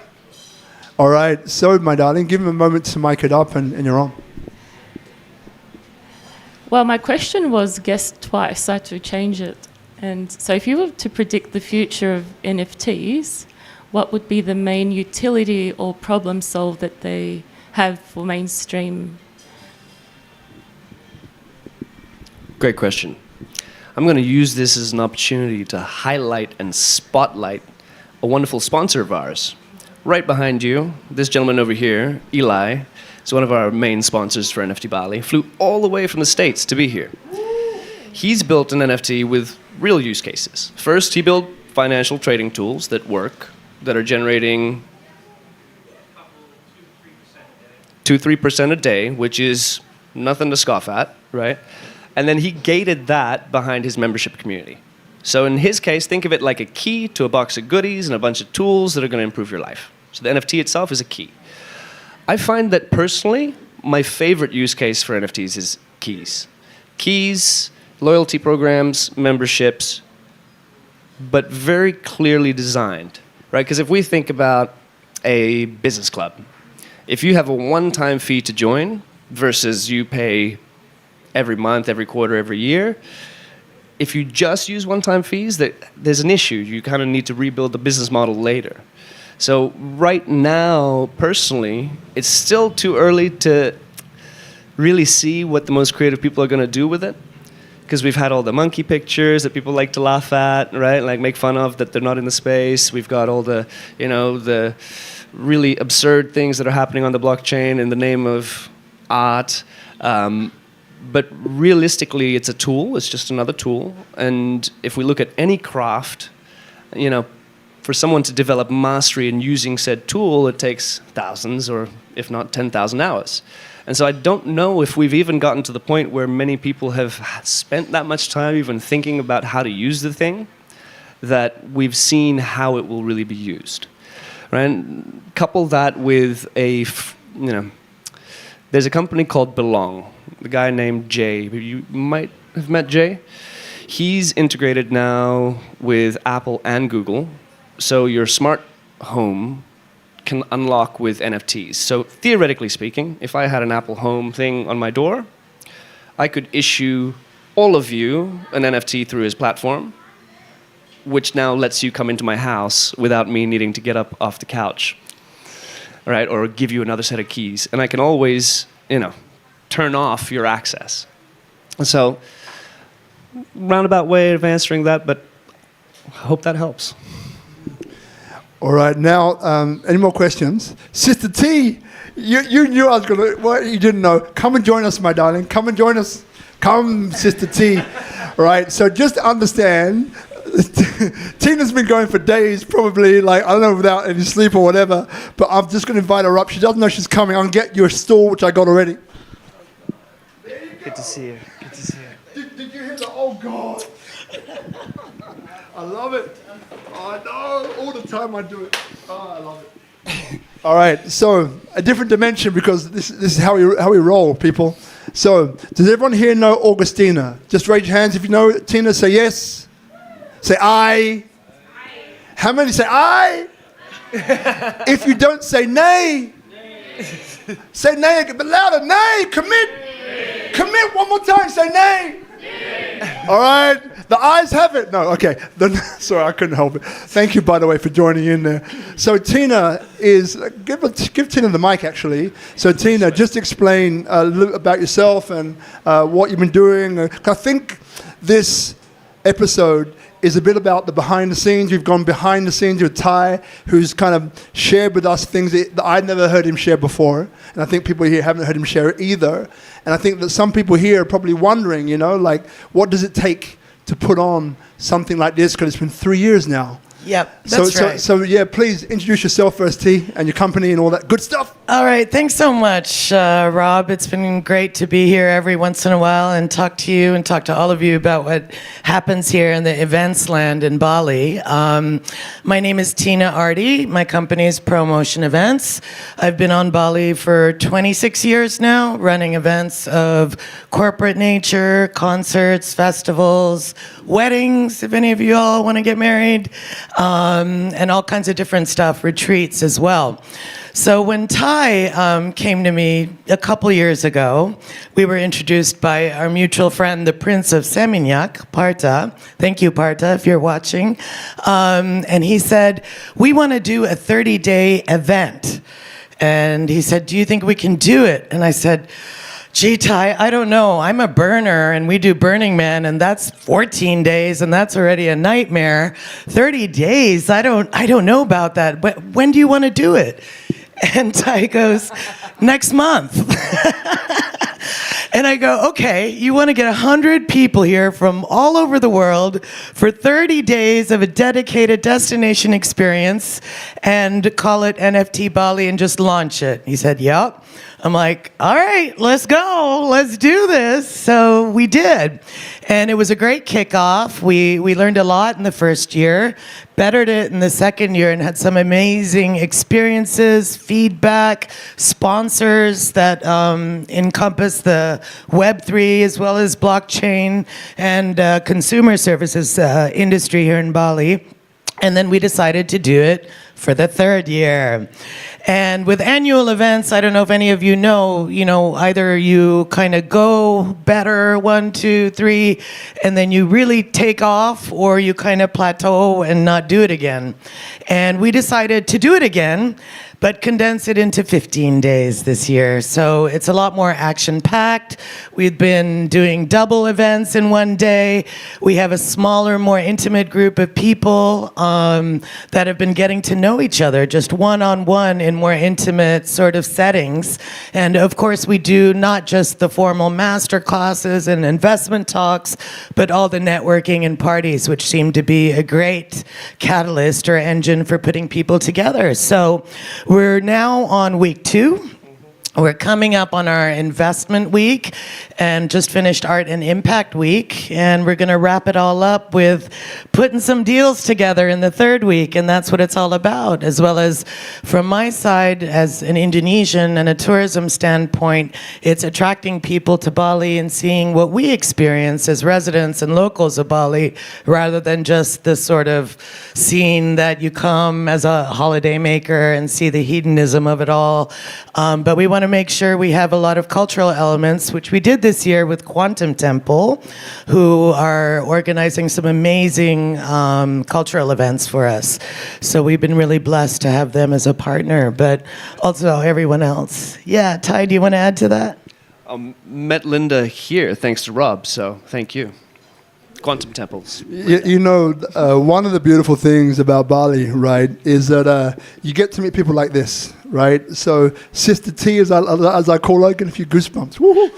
All right. So, my darling, give him a moment to mic it up, and you're on. Well, my question was guessed twice. I had to change it. And so if you were to predict the future of NFTs, what would be the main utility or problem solved that they have for mainstream? Great question. I'm going to use this as an opportunity to highlight and spotlight a wonderful sponsor of ours. Right behind you, this gentleman over here, Eli, is one of our main sponsors for NFT Bali. Flew all the way from the States to be here. He's built an NFT with real use cases. First, he built financial trading tools that work, that are generating 2-3% a day, which is nothing to scoff at, right? And then he gated that behind his membership community. So in his case, think of it like a key to a box of goodies and a bunch of tools that are going to improve your life. So the NFT itself is a key. I find that personally, my favorite use case for NFTs is keys. Keys, loyalty programs, memberships, but very clearly designed, right? Because if we think about a business club, if you have a one-time fee to join versus you pay every month, every quarter, every year, if you just use one-time fees, there's an issue. You kind of need to rebuild the business model later. So right now, personally, it's still too early to really see what the most creative people are going to do with it. Because we've had all the monkey pictures that people like to laugh at, right? Like make fun of that they're not in the space. We've got all the, you know, the really absurd things that are happening on the blockchain in the name of art. But realistically, it's a tool. It's just another tool. And if we look at any craft, you know, for someone to develop mastery in using said tool, it takes thousands or if not 10,000 hours. And so I don't know if we've even gotten to the point where many people have spent that much time even thinking about how to use the thing, that we've seen how it will really be used. Right? And couple that with there's a company called Belong, the guy named Jay. You might have met Jay. He's integrated now with Apple and Google. So your smart home can unlock with NFTs. So theoretically speaking, if I had an Apple Home thing on my door, I could issue all of you an NFT through his platform. which now lets you come into my house without me needing to get up off the couch, right? Or give you another set of keys. And I can always, turn off your access. And so, roundabout way of answering that, but I hope that helps. All right, now, any more questions? Sister T, you knew I was going to, well, you didn't know. Come and join us, my darling. Come and join us. Come, Sister T. All right, so just understand, Tina's been going for days, probably, like, I don't know, without any sleep or whatever, but I'm just going to invite her up. She doesn't know she's coming. I'm going to get you a stool, which I got already. Good to see you. Good to see you. Did you hear the, oh, God. I love it. Oh, I know. All the time I do it. Oh, I love it. All right. So a different dimension because this is how we roll, people. So does everyone here know Augustina? Just raise your hands if you know Tina. Say yes. Say I. How many say I? If you don't say nay. Say nay again, but louder. Nay. Commit. Commit one more time. Say nay. All right. The eyes have it. No, okay. Sorry, I couldn't help it. Thank you, by the way, for joining in there. So Tina is, give Tina the mic, actually. So Tina, just explain a little about yourself and what you've been doing. I think this episode is a bit about the behind the scenes. We've gone behind the scenes with Ty, who's kind of shared with us things that I'd never heard him share before. And I think people here haven't heard him share it either. And I think that some people here are probably wondering, like, what does it take to put on something like this? Because it's been 3 years now. Yep, that's right. So yeah, please introduce yourself first, T, and your company and all that good stuff. All right, thanks so much, Rob. It's been great to be here every once in a while and talk to you and talk to all of you about what happens here in the events land in Bali. My name is Tina Arty. My company is ProMotion Events. I've been on Bali for 26 years now, running events of corporate nature, concerts, festivals, weddings, if any of you all want to get married, and all kinds of different stuff, retreats as well. So when Ty came to me a couple years ago, we were introduced by our mutual friend, the Prince of Seminyak, Partha. Thank you, Partha, if you're watching. And he said, we want to do a 30-day event. And he said, do you think we can do it? And I said, gee, Ty, I don't know. I'm a burner, and we do Burning Man, and that's 14 days, and that's already a nightmare. 30 days, I don't know about that. But when do you want to do it? And Ty goes, next month. And I go, okay, you want to get 100 people here from all over the world for 30 days of a dedicated destination experience and call it NFT Bali and just launch it. He said, yep. I'm like, all right, let's go. Let's do this. So we did. And it was a great kickoff. We learned a lot in the first year, bettered it in the second year, and had some amazing experiences, feedback, sponsors that encompass the Web3 as well as blockchain and consumer services industry here in Bali. And then we decided to do it for the third year. And with annual events, I don't know if any of you know, either you kind of go better 1, 2, 3, and then you really take off, or you kind of plateau and not do it again. And we decided to do it again, but condense it into 15 days this year. So it's a lot more action-packed. We've been doing double events in one day. We have a smaller, more intimate group of people that have been getting to know each other, just one-on-one in more intimate sort of settings. And of course, we do not just the formal master classes and investment talks, but all the networking and parties, which seem to be a great catalyst or engine for putting people together. So we're now on week 2. We're coming up on our investment week and just finished art and impact week. And we're going to wrap it all up with putting some deals together in the third week. And that's what it's all about, as well as from my side as an Indonesian and a tourism standpoint, it's attracting people to Bali and seeing what we experience as residents and locals of Bali, rather than just the sort of scene that you come as a holiday maker and see the hedonism of it all. But we want want to make sure we have a lot of cultural elements, which we did this year with Quantum Temple, who are organizing some amazing cultural events for us. So we've been really blessed to have them as a partner, but also everyone else. Yeah, Ty, do you want to add to that? Met Linda here thanks to Rob, so thank you. Quantum temples. You know, one of the beautiful things about Bali, right, is that you get to meet people like this, right? So Sister T, as I call her, I get a few goosebumps. Woo-hoo.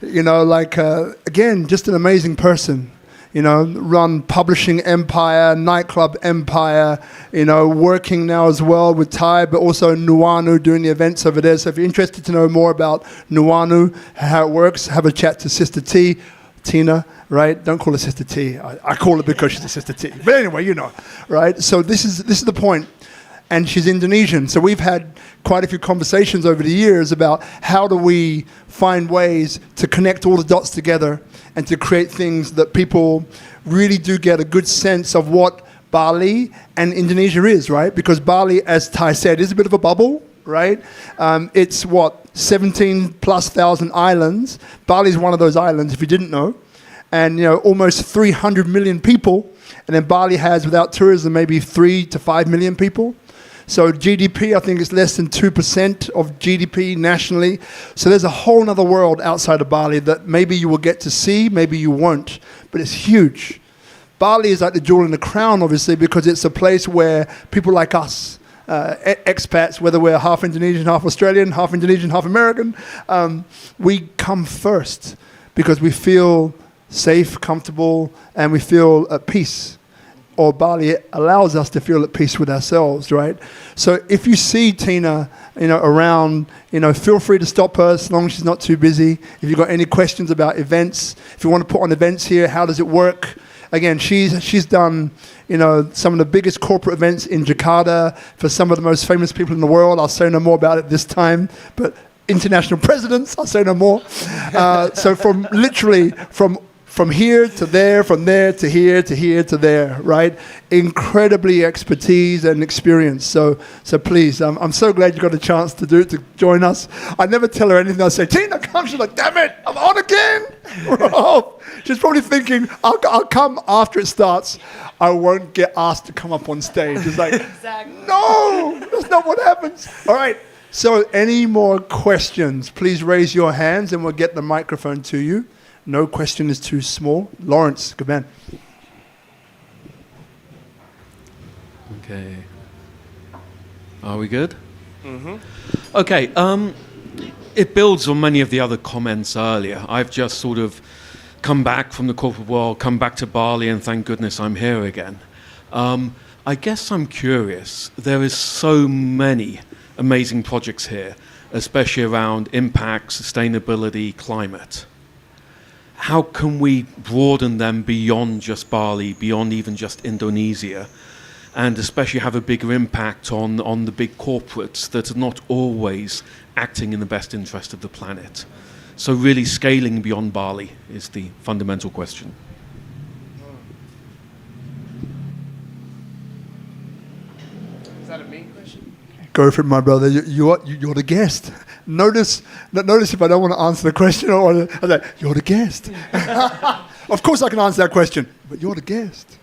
You know, like, again, just an amazing person. You know, run publishing empire, nightclub empire, you know, working now as well with Thai, but also Nuanu, doing the events over there. So if you're interested to know more about Nuanu, how it works, have a chat to Sister T, Tina, right? Don't call her Sister T. I call her because she's a Sister T. But anyway, you know, right? So this is the point. And she's Indonesian. So we've had quite a few conversations over the years about how do we find ways to connect all the dots together and to create things that people really do get a good sense of what Bali and Indonesia is, right? Because Bali, as Ty said, is a bit of a bubble, right? It's 17,000+ islands. Bali is one of those islands, if you didn't know. And, you know, almost 300 million people. And then Bali has, without tourism, maybe 3 to 5 million people. So GDP, I think, is less than 2% of GDP nationally. So there's a whole other world outside of Bali that maybe you will get to see, maybe you won't, but it's huge. Bali is like the jewel in the crown, obviously, because it's a place where people like us, expats, whether we're half Indonesian, half Australian, half Indonesian, half American, we come first because we feel safe, comfortable, and we feel at peace. Or Bali allows us to feel at peace with ourselves, right? So if you see Tina, you know, around, you know, feel free to stop her as long as she's not too busy. If you've got any questions about events, if you want to put on events here, how does it work? Again, she's done, you know, some of the biggest corporate events in Jakarta for some of the most famous people in the world. I'll say no more about it this time, but international presidents, I'll say no more. So from here to there, from there to here to here to there, right? Incredibly expertise and experience. So please, I'm so glad you got a chance to join us. I never tell her anything. I say, Tina, come. She's like, damn it, I'm on again. She's probably thinking, I'll come after it starts. I won't get asked to come up on stage. It's like, exactly. No, that's not what happens. All right. So any more questions? Please raise your hands and we'll get the microphone to you. No question is too small. Lawrence, good man. Okay. Are we good? Mm-hmm. Okay. It builds on many of the other comments earlier. I've just sort of come back from the corporate world, come back to Bali, and thank goodness I'm here again. I guess I'm curious. There is so many amazing projects here, especially around impact, sustainability, climate. How can we broaden them beyond just Bali, beyond even just Indonesia, and especially have a bigger impact on the big corporates that are not always acting in the best interest of the planet? So really scaling beyond Bali is the fundamental question. Is that a me question? Go for it, my brother. You're the guest. Notice if I don't want to answer the question, or I'm like, you're the guest. Of course I can answer that question, but you're the guest.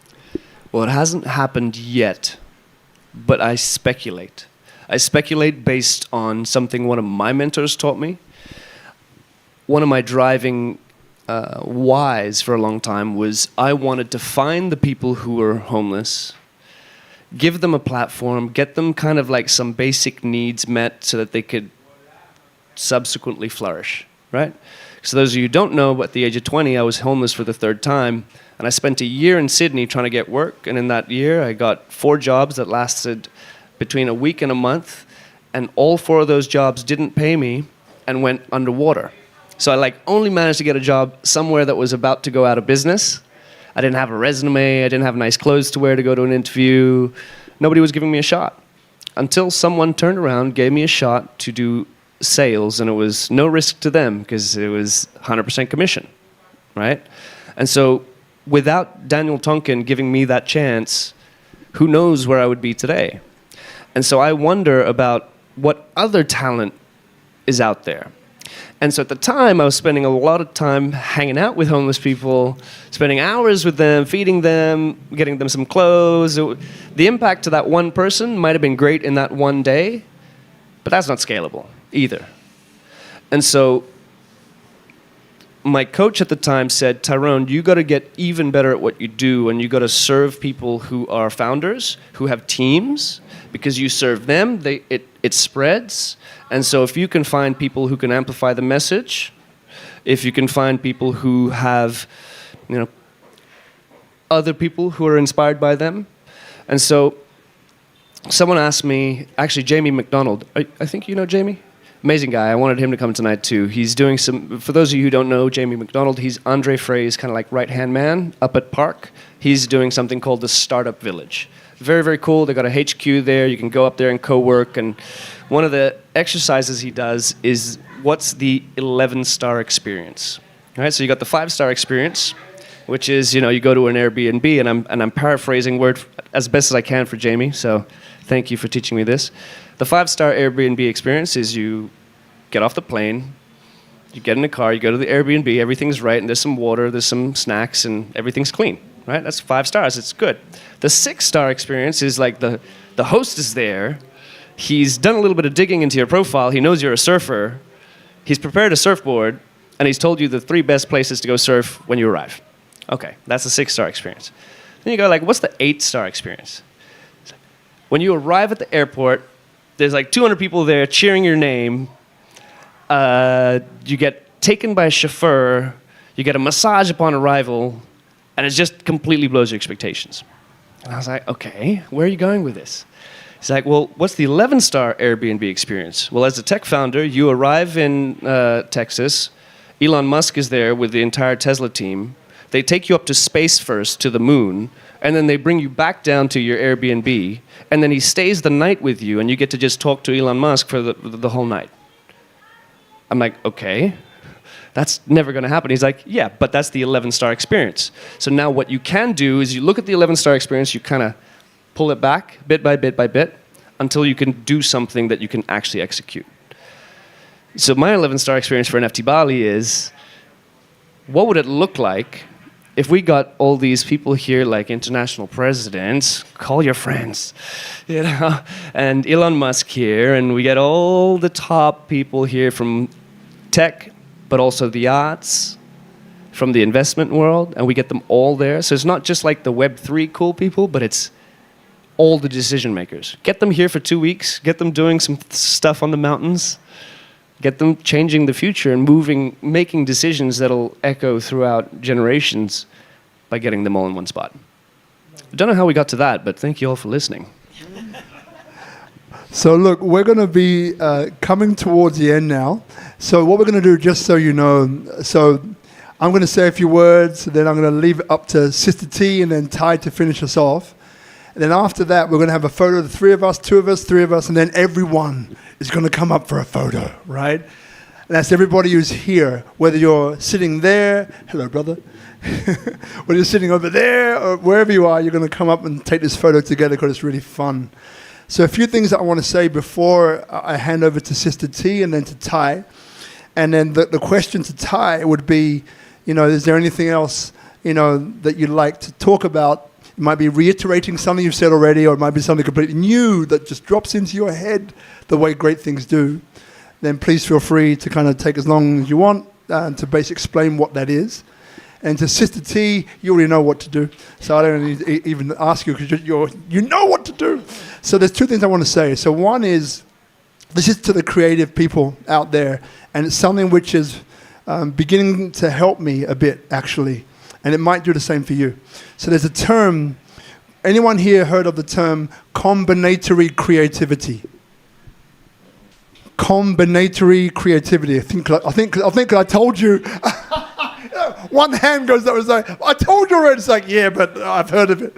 Well, it hasn't happened yet, but I speculate. I speculate based on something one of my mentors taught me. One of my driving whys for a long time was I wanted to find the people who were homeless, give them a platform, get them kind of like some basic needs met so that they could subsequently flourish, right? So those of you who don't know, at the age of 20, I was homeless for the third time, and I spent a year in Sydney trying to get work, and in that year, I got 4 jobs that lasted between a week and a month, and all 4 of those jobs didn't pay me and went underwater. So I only managed to get a job somewhere that was about to go out of business. I didn't have a resume, I didn't have nice clothes to wear to go to an interview. Nobody was giving me a shot. Until someone turned around, gave me a shot to do sales, and it was no risk to them because it was 100% commission, right? And so without Daniel Tonkin giving me that chance, who knows where I would be today? And so I wonder about what other talent is out there. And so at the time, I was spending a lot of time hanging out with homeless people, spending hours with them, feeding them, getting them some clothes. The impact to that one person might have been great in that one day, but that's not scalable either. And so my coach at the time said, Tyrone, you got to get even better at what you do, and you got to serve people who are founders, who have teams, because you serve them, it spreads. And so if you can find people who can amplify the message, if you can find people who have, other people who are inspired by them. And so someone asked me, actually Jamie McDonald, I think you know Jamie? Amazing guy. I wanted him to come tonight too. He's doing for those of you who don't know Jamie McDonald, he's Andre Frey's kind of like right-hand man up at Park. He's doing something called the Startup Village. Very, very cool. They got a HQ there. You can go up there and co-work. And one of the exercises he does is, what's the 11-star experience? All right, so you got the 5-star experience, which is, you go to an Airbnb, and I'm paraphrasing word as best as I can for Jamie, so thank you for teaching me this. The 5-star Airbnb experience is you get off the plane, you get in the car, you go to the Airbnb, everything's right, and there's some water, there's some snacks, and everything's clean, right? That's 5 stars, it's good. The 6-star experience is like the host is there, he's done a little bit of digging into your profile, he knows you're a surfer, he's prepared a surfboard, and he's told you the 3 best places to go surf when you arrive. Okay, that's the 6-star experience. Then you go like, what's the 8-star experience? When you arrive at the airport, there's like 200 people there cheering your name. You get taken by a chauffeur. You get a massage upon arrival. And it just completely blows your expectations. And I was like, okay, where are you going with this? He's like, well, what's the 11-star Airbnb experience? Well, as a tech founder, you arrive in Texas. Elon Musk is there with the entire Tesla team. They take you up to space first, to the moon, and then they bring you back down to your Airbnb, and then he stays the night with you, and you get to just talk to Elon Musk for the whole night. I'm like, okay, that's never going to happen. He's like, yeah, but that's the 11-star experience. So now what you can do is you look at the 11-star experience, you kind of pull it back bit by bit by bit until you can do something that you can actually execute. So my 11-star experience for NFT Bali is, what would it look like if we got all these people here, like international presidents, call your friends, and Elon Musk here, and we get all the top people here from tech, but also the arts, from the investment world, and we get them all there. So it's not just like the Web3 cool people, but it's all the decision makers. Get them here for 2 weeks, get them doing some stuff on the mountains, get them changing the future and making decisions that'll echo throughout generations by getting them all in one spot. I don't know how we got to that, but thank you all for listening. So look, we're going to be coming towards the end now. So what we're going to do, just so you know, so I'm going to say a few words, then I'm going to leave it up to Sister T and then Ty to finish us off. And then after that, we're going to have a photo of the 3 of us, 2 of us, 3 of us, and then everyone is going to come up for a photo, right? And that's everybody who's here, whether you're sitting there, hello, brother, whether you're sitting over there or wherever you are, you're going to come up and take this photo together because it's really fun. So a few things that I want to say before I hand over to Sister T and then to Ty. And then the question to Ty would be, is there anything else, that you'd like to talk about? It might be reiterating something you've said already, or it might be something completely new that just drops into your head the way great things do. Then please feel free to kind of take as long as you want to basically explain what that is. And to Sister T, you already know what to do. So I don't need to even ask you because you know what to do. So there's 2 things I want to say. So one is, this is to the creative people out there. And it's something which is beginning to help me a bit, actually. And it might do the same for you. So there's a term, anyone here heard of the term combinatory creativity? Combinatory creativity. I think I told you. One hand goes up and says, I told you already. It's like, yeah, but I've heard of it.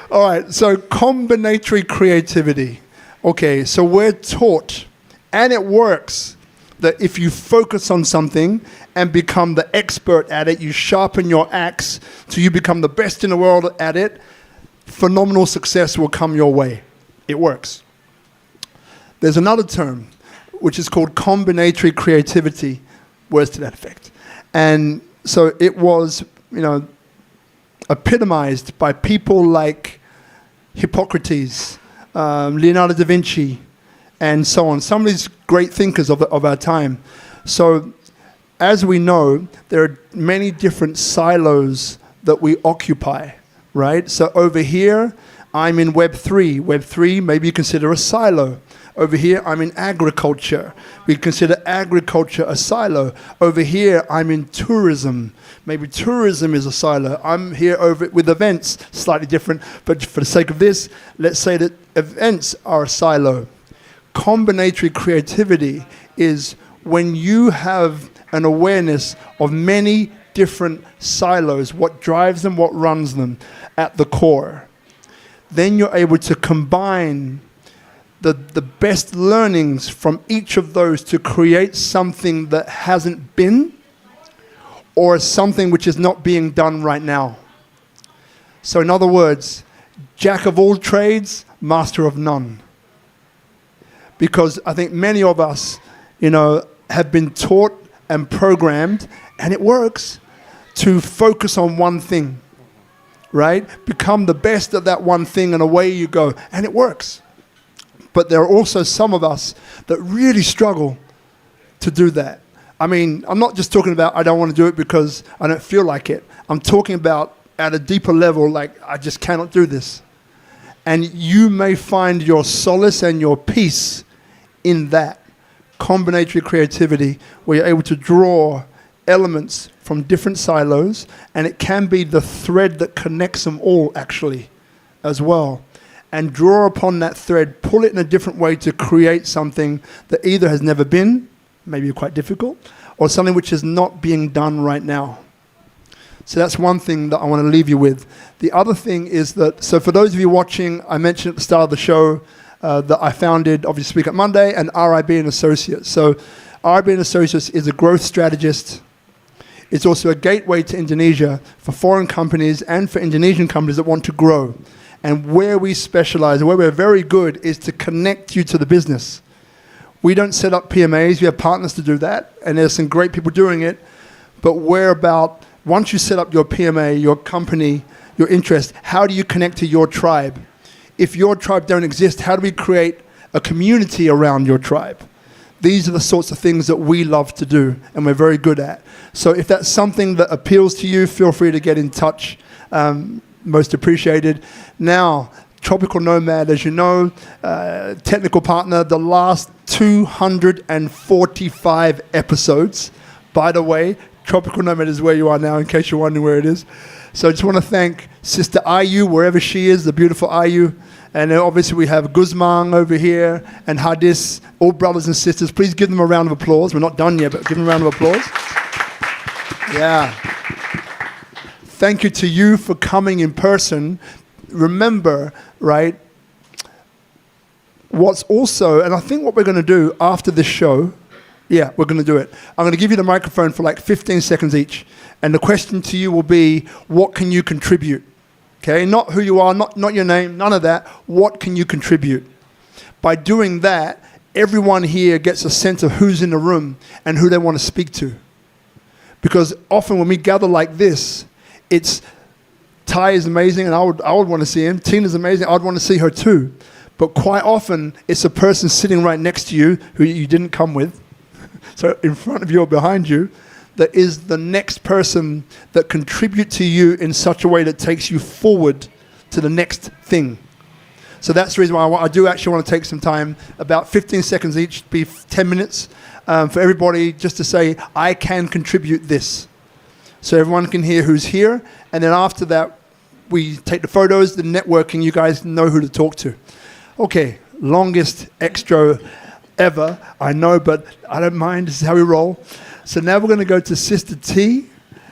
All right, so combinatory creativity. Okay, so we're taught, and it works, that if you focus on something and become the expert at it, you sharpen your axe till you become the best in the world at it, phenomenal success will come your way. It works. There's another term which is called combinatory creativity, words to that effect. And so it was, epitomized by people like Hippocrates, Leonardo da Vinci, and so on. Some of these great thinkers of our time. So as we know, there are many different silos that we occupy, right? So over here, I'm in Web3. Web3, maybe you consider a silo. Over here, I'm in agriculture. We consider agriculture a silo. Over here, I'm in tourism. Maybe tourism is a silo. I'm here over with events, slightly different. But for the sake of this, let's say that events are a silo. Combinatory creativity is when you have an awareness of many different silos, what drives them, what runs them at the core. Then you're able to combine the best learnings from each of those to create something that hasn't been or something which is not being done right now. So in other words, jack of all trades, master of none. Because I think many of us, have been taught and programmed, and it works, to focus on one thing, right? Become the best at that one thing and away you go, and it works. But there are also some of us that really struggle to do that. I mean, I'm not just talking about I don't want to do it because I don't feel like it. I'm talking about at a deeper level, like I just cannot do this. And you may find your solace and your peace in that combinatory creativity where you're able to draw elements from different silos, and it can be the thread that connects them all actually as well. And draw upon that thread, pull it in a different way to create something that either has never been, maybe quite difficult, or something which is not being done right now. So that's one thing that I want to leave you with. The other thing is that, so for those of you watching, I mentioned at the start of the show that I founded, obviously, SpeakuP Monday and RIB and Associates. So RIB and Associates is a growth strategist. It's also a gateway to Indonesia for foreign companies and for Indonesian companies that want to grow. And where we specialize, and where we're very good, is to connect you to the business. We don't set up PMAs, we have partners to do that, and there's some great people doing it, but we're about, once you set up your PMA, your company, your interest, how do you connect to your tribe? If your tribe don't exist, how do we create a community around your tribe? These are the sorts of things that we love to do, and we're very good at. So if that's something that appeals to you, feel free to get in touch. Most appreciated. Now, Tropical Nomad, as you know, technical partner, the last 245 episodes. By the way, Tropical Nomad is where you are now, in case you're wondering where it is. So I just want to thank Sister Ayu, wherever she is, the beautiful Ayu. And then obviously we have Guzman over here and Hadis, all brothers and sisters. Please give them a round of applause. We're not done yet, but give them a round of applause. Yeah. Thank you to you for coming in person. Remember, right, what's also, and I think what we're going to do after this show, yeah, we're going to do it. I'm going to give you the microphone for like 15 seconds each. And the question to you will be, what can you contribute? Okay, not who you are, not your name, none of that. What can you contribute? By doing that, everyone here gets a sense of who's in the room and who they want to speak to. Because often when we gather like this, it's Ty is amazing, and I would want to see him. Tina's amazing, I'd want to see her too. But quite often, it's a person sitting right next to you who you didn't come with, so in front of you or behind you, that is the next person that contribute to you in such a way that takes you forward to the next thing. So that's the reason why I do actually want to take some time, about 15 seconds each, be 10 minutes, for everybody just to say, I can contribute this. So everyone can hear who's here, and then after that, we take the photos, the networking, you guys know who to talk to. Okay, longest extra ever, I know, but I don't mind, this is how we roll. So now we're going to go to Sister T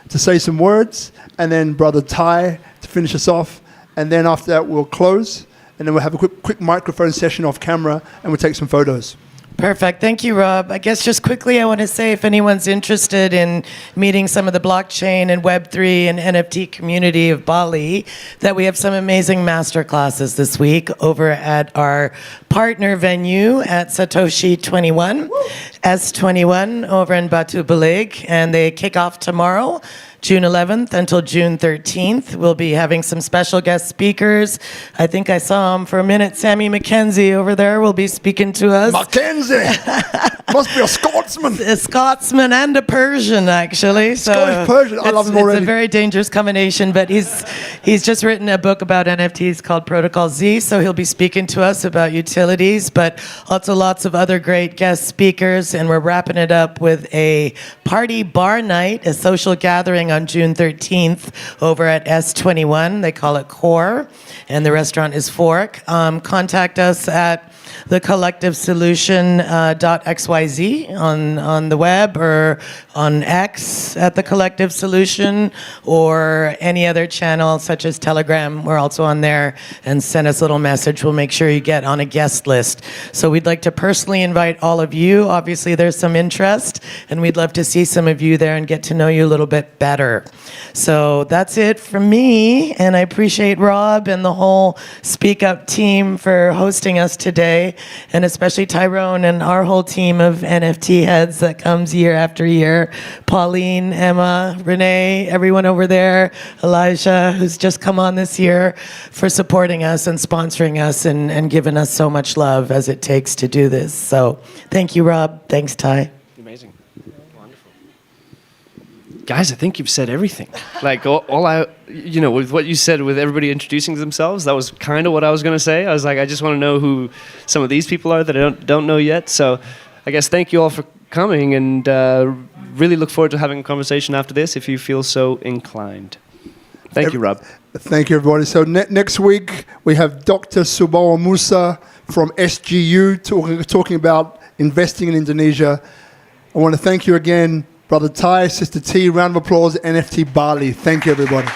to say some words, and then Brother Ty to finish us off, and then after that we'll close, and then we'll have a quick microphone session off camera, and we'll take some photos. Perfect. Thank you, Rob. I guess just quickly, I want to say if anyone's interested in meeting some of the blockchain and Web3 and NFT community of Bali, that we have some amazing master classes this week over at our partner venue at Satoshi 21, S21 over in Batu Belig, and they kick off tomorrow, June 11th until June 13th. We'll be having some special guest speakers. I think I saw him for a minute. Sammy McKenzie over there will be speaking to us. Mackenzie! Must be a Scotsman. A Scotsman and a Persian, actually. So Scottish Persian. I love him already. It's a very dangerous combination, but he's just written a book about NFTs called Protocol Z, so he'll be speaking to us about utilities, but also lots of other great guest speakers, and we're wrapping it up with a party bar night, a social gathering on June 13th over at S21. They call it Core, and the restaurant is Fork. Contact us at thecollectivesolution.xyz on the web, or on X at The Collective Solution, or any other channel such as Telegram. We're also on there, and send us a little message. We'll make sure you get on a guest list. So we'd like to personally invite all of you. Obviously, there's some interest, and we'd love to see some of you there and get to know you a little bit better. So that's it from me, and I appreciate Rob and the whole SpeakuP team for hosting us today, and especially Tyrone and our whole team of NFT heads that comes year after year. Pauline, Emma, Renee, everyone over there, Elijah, who's just come on this year, for supporting us and sponsoring us and giving us so much love as it takes to do this. So thank you, Rob. Thanks, Ty. Amazing. Wonderful. Guys, I think you've said everything. Like, with what you said with everybody introducing themselves, that was kind of what I was going to say. I was like, I just want to know who some of these people are that I don't know yet. So I guess thank you all for coming, and really look forward to having a conversation after this if you feel so inclined. Thank you, Rob. Thank you, everybody. So next week, we have Dr. Subawa Musa from SGU talking about investing in Indonesia. I want to thank you again, Brother Ty, Sister T. Round of applause, NFT Bali. Thank you, everybody.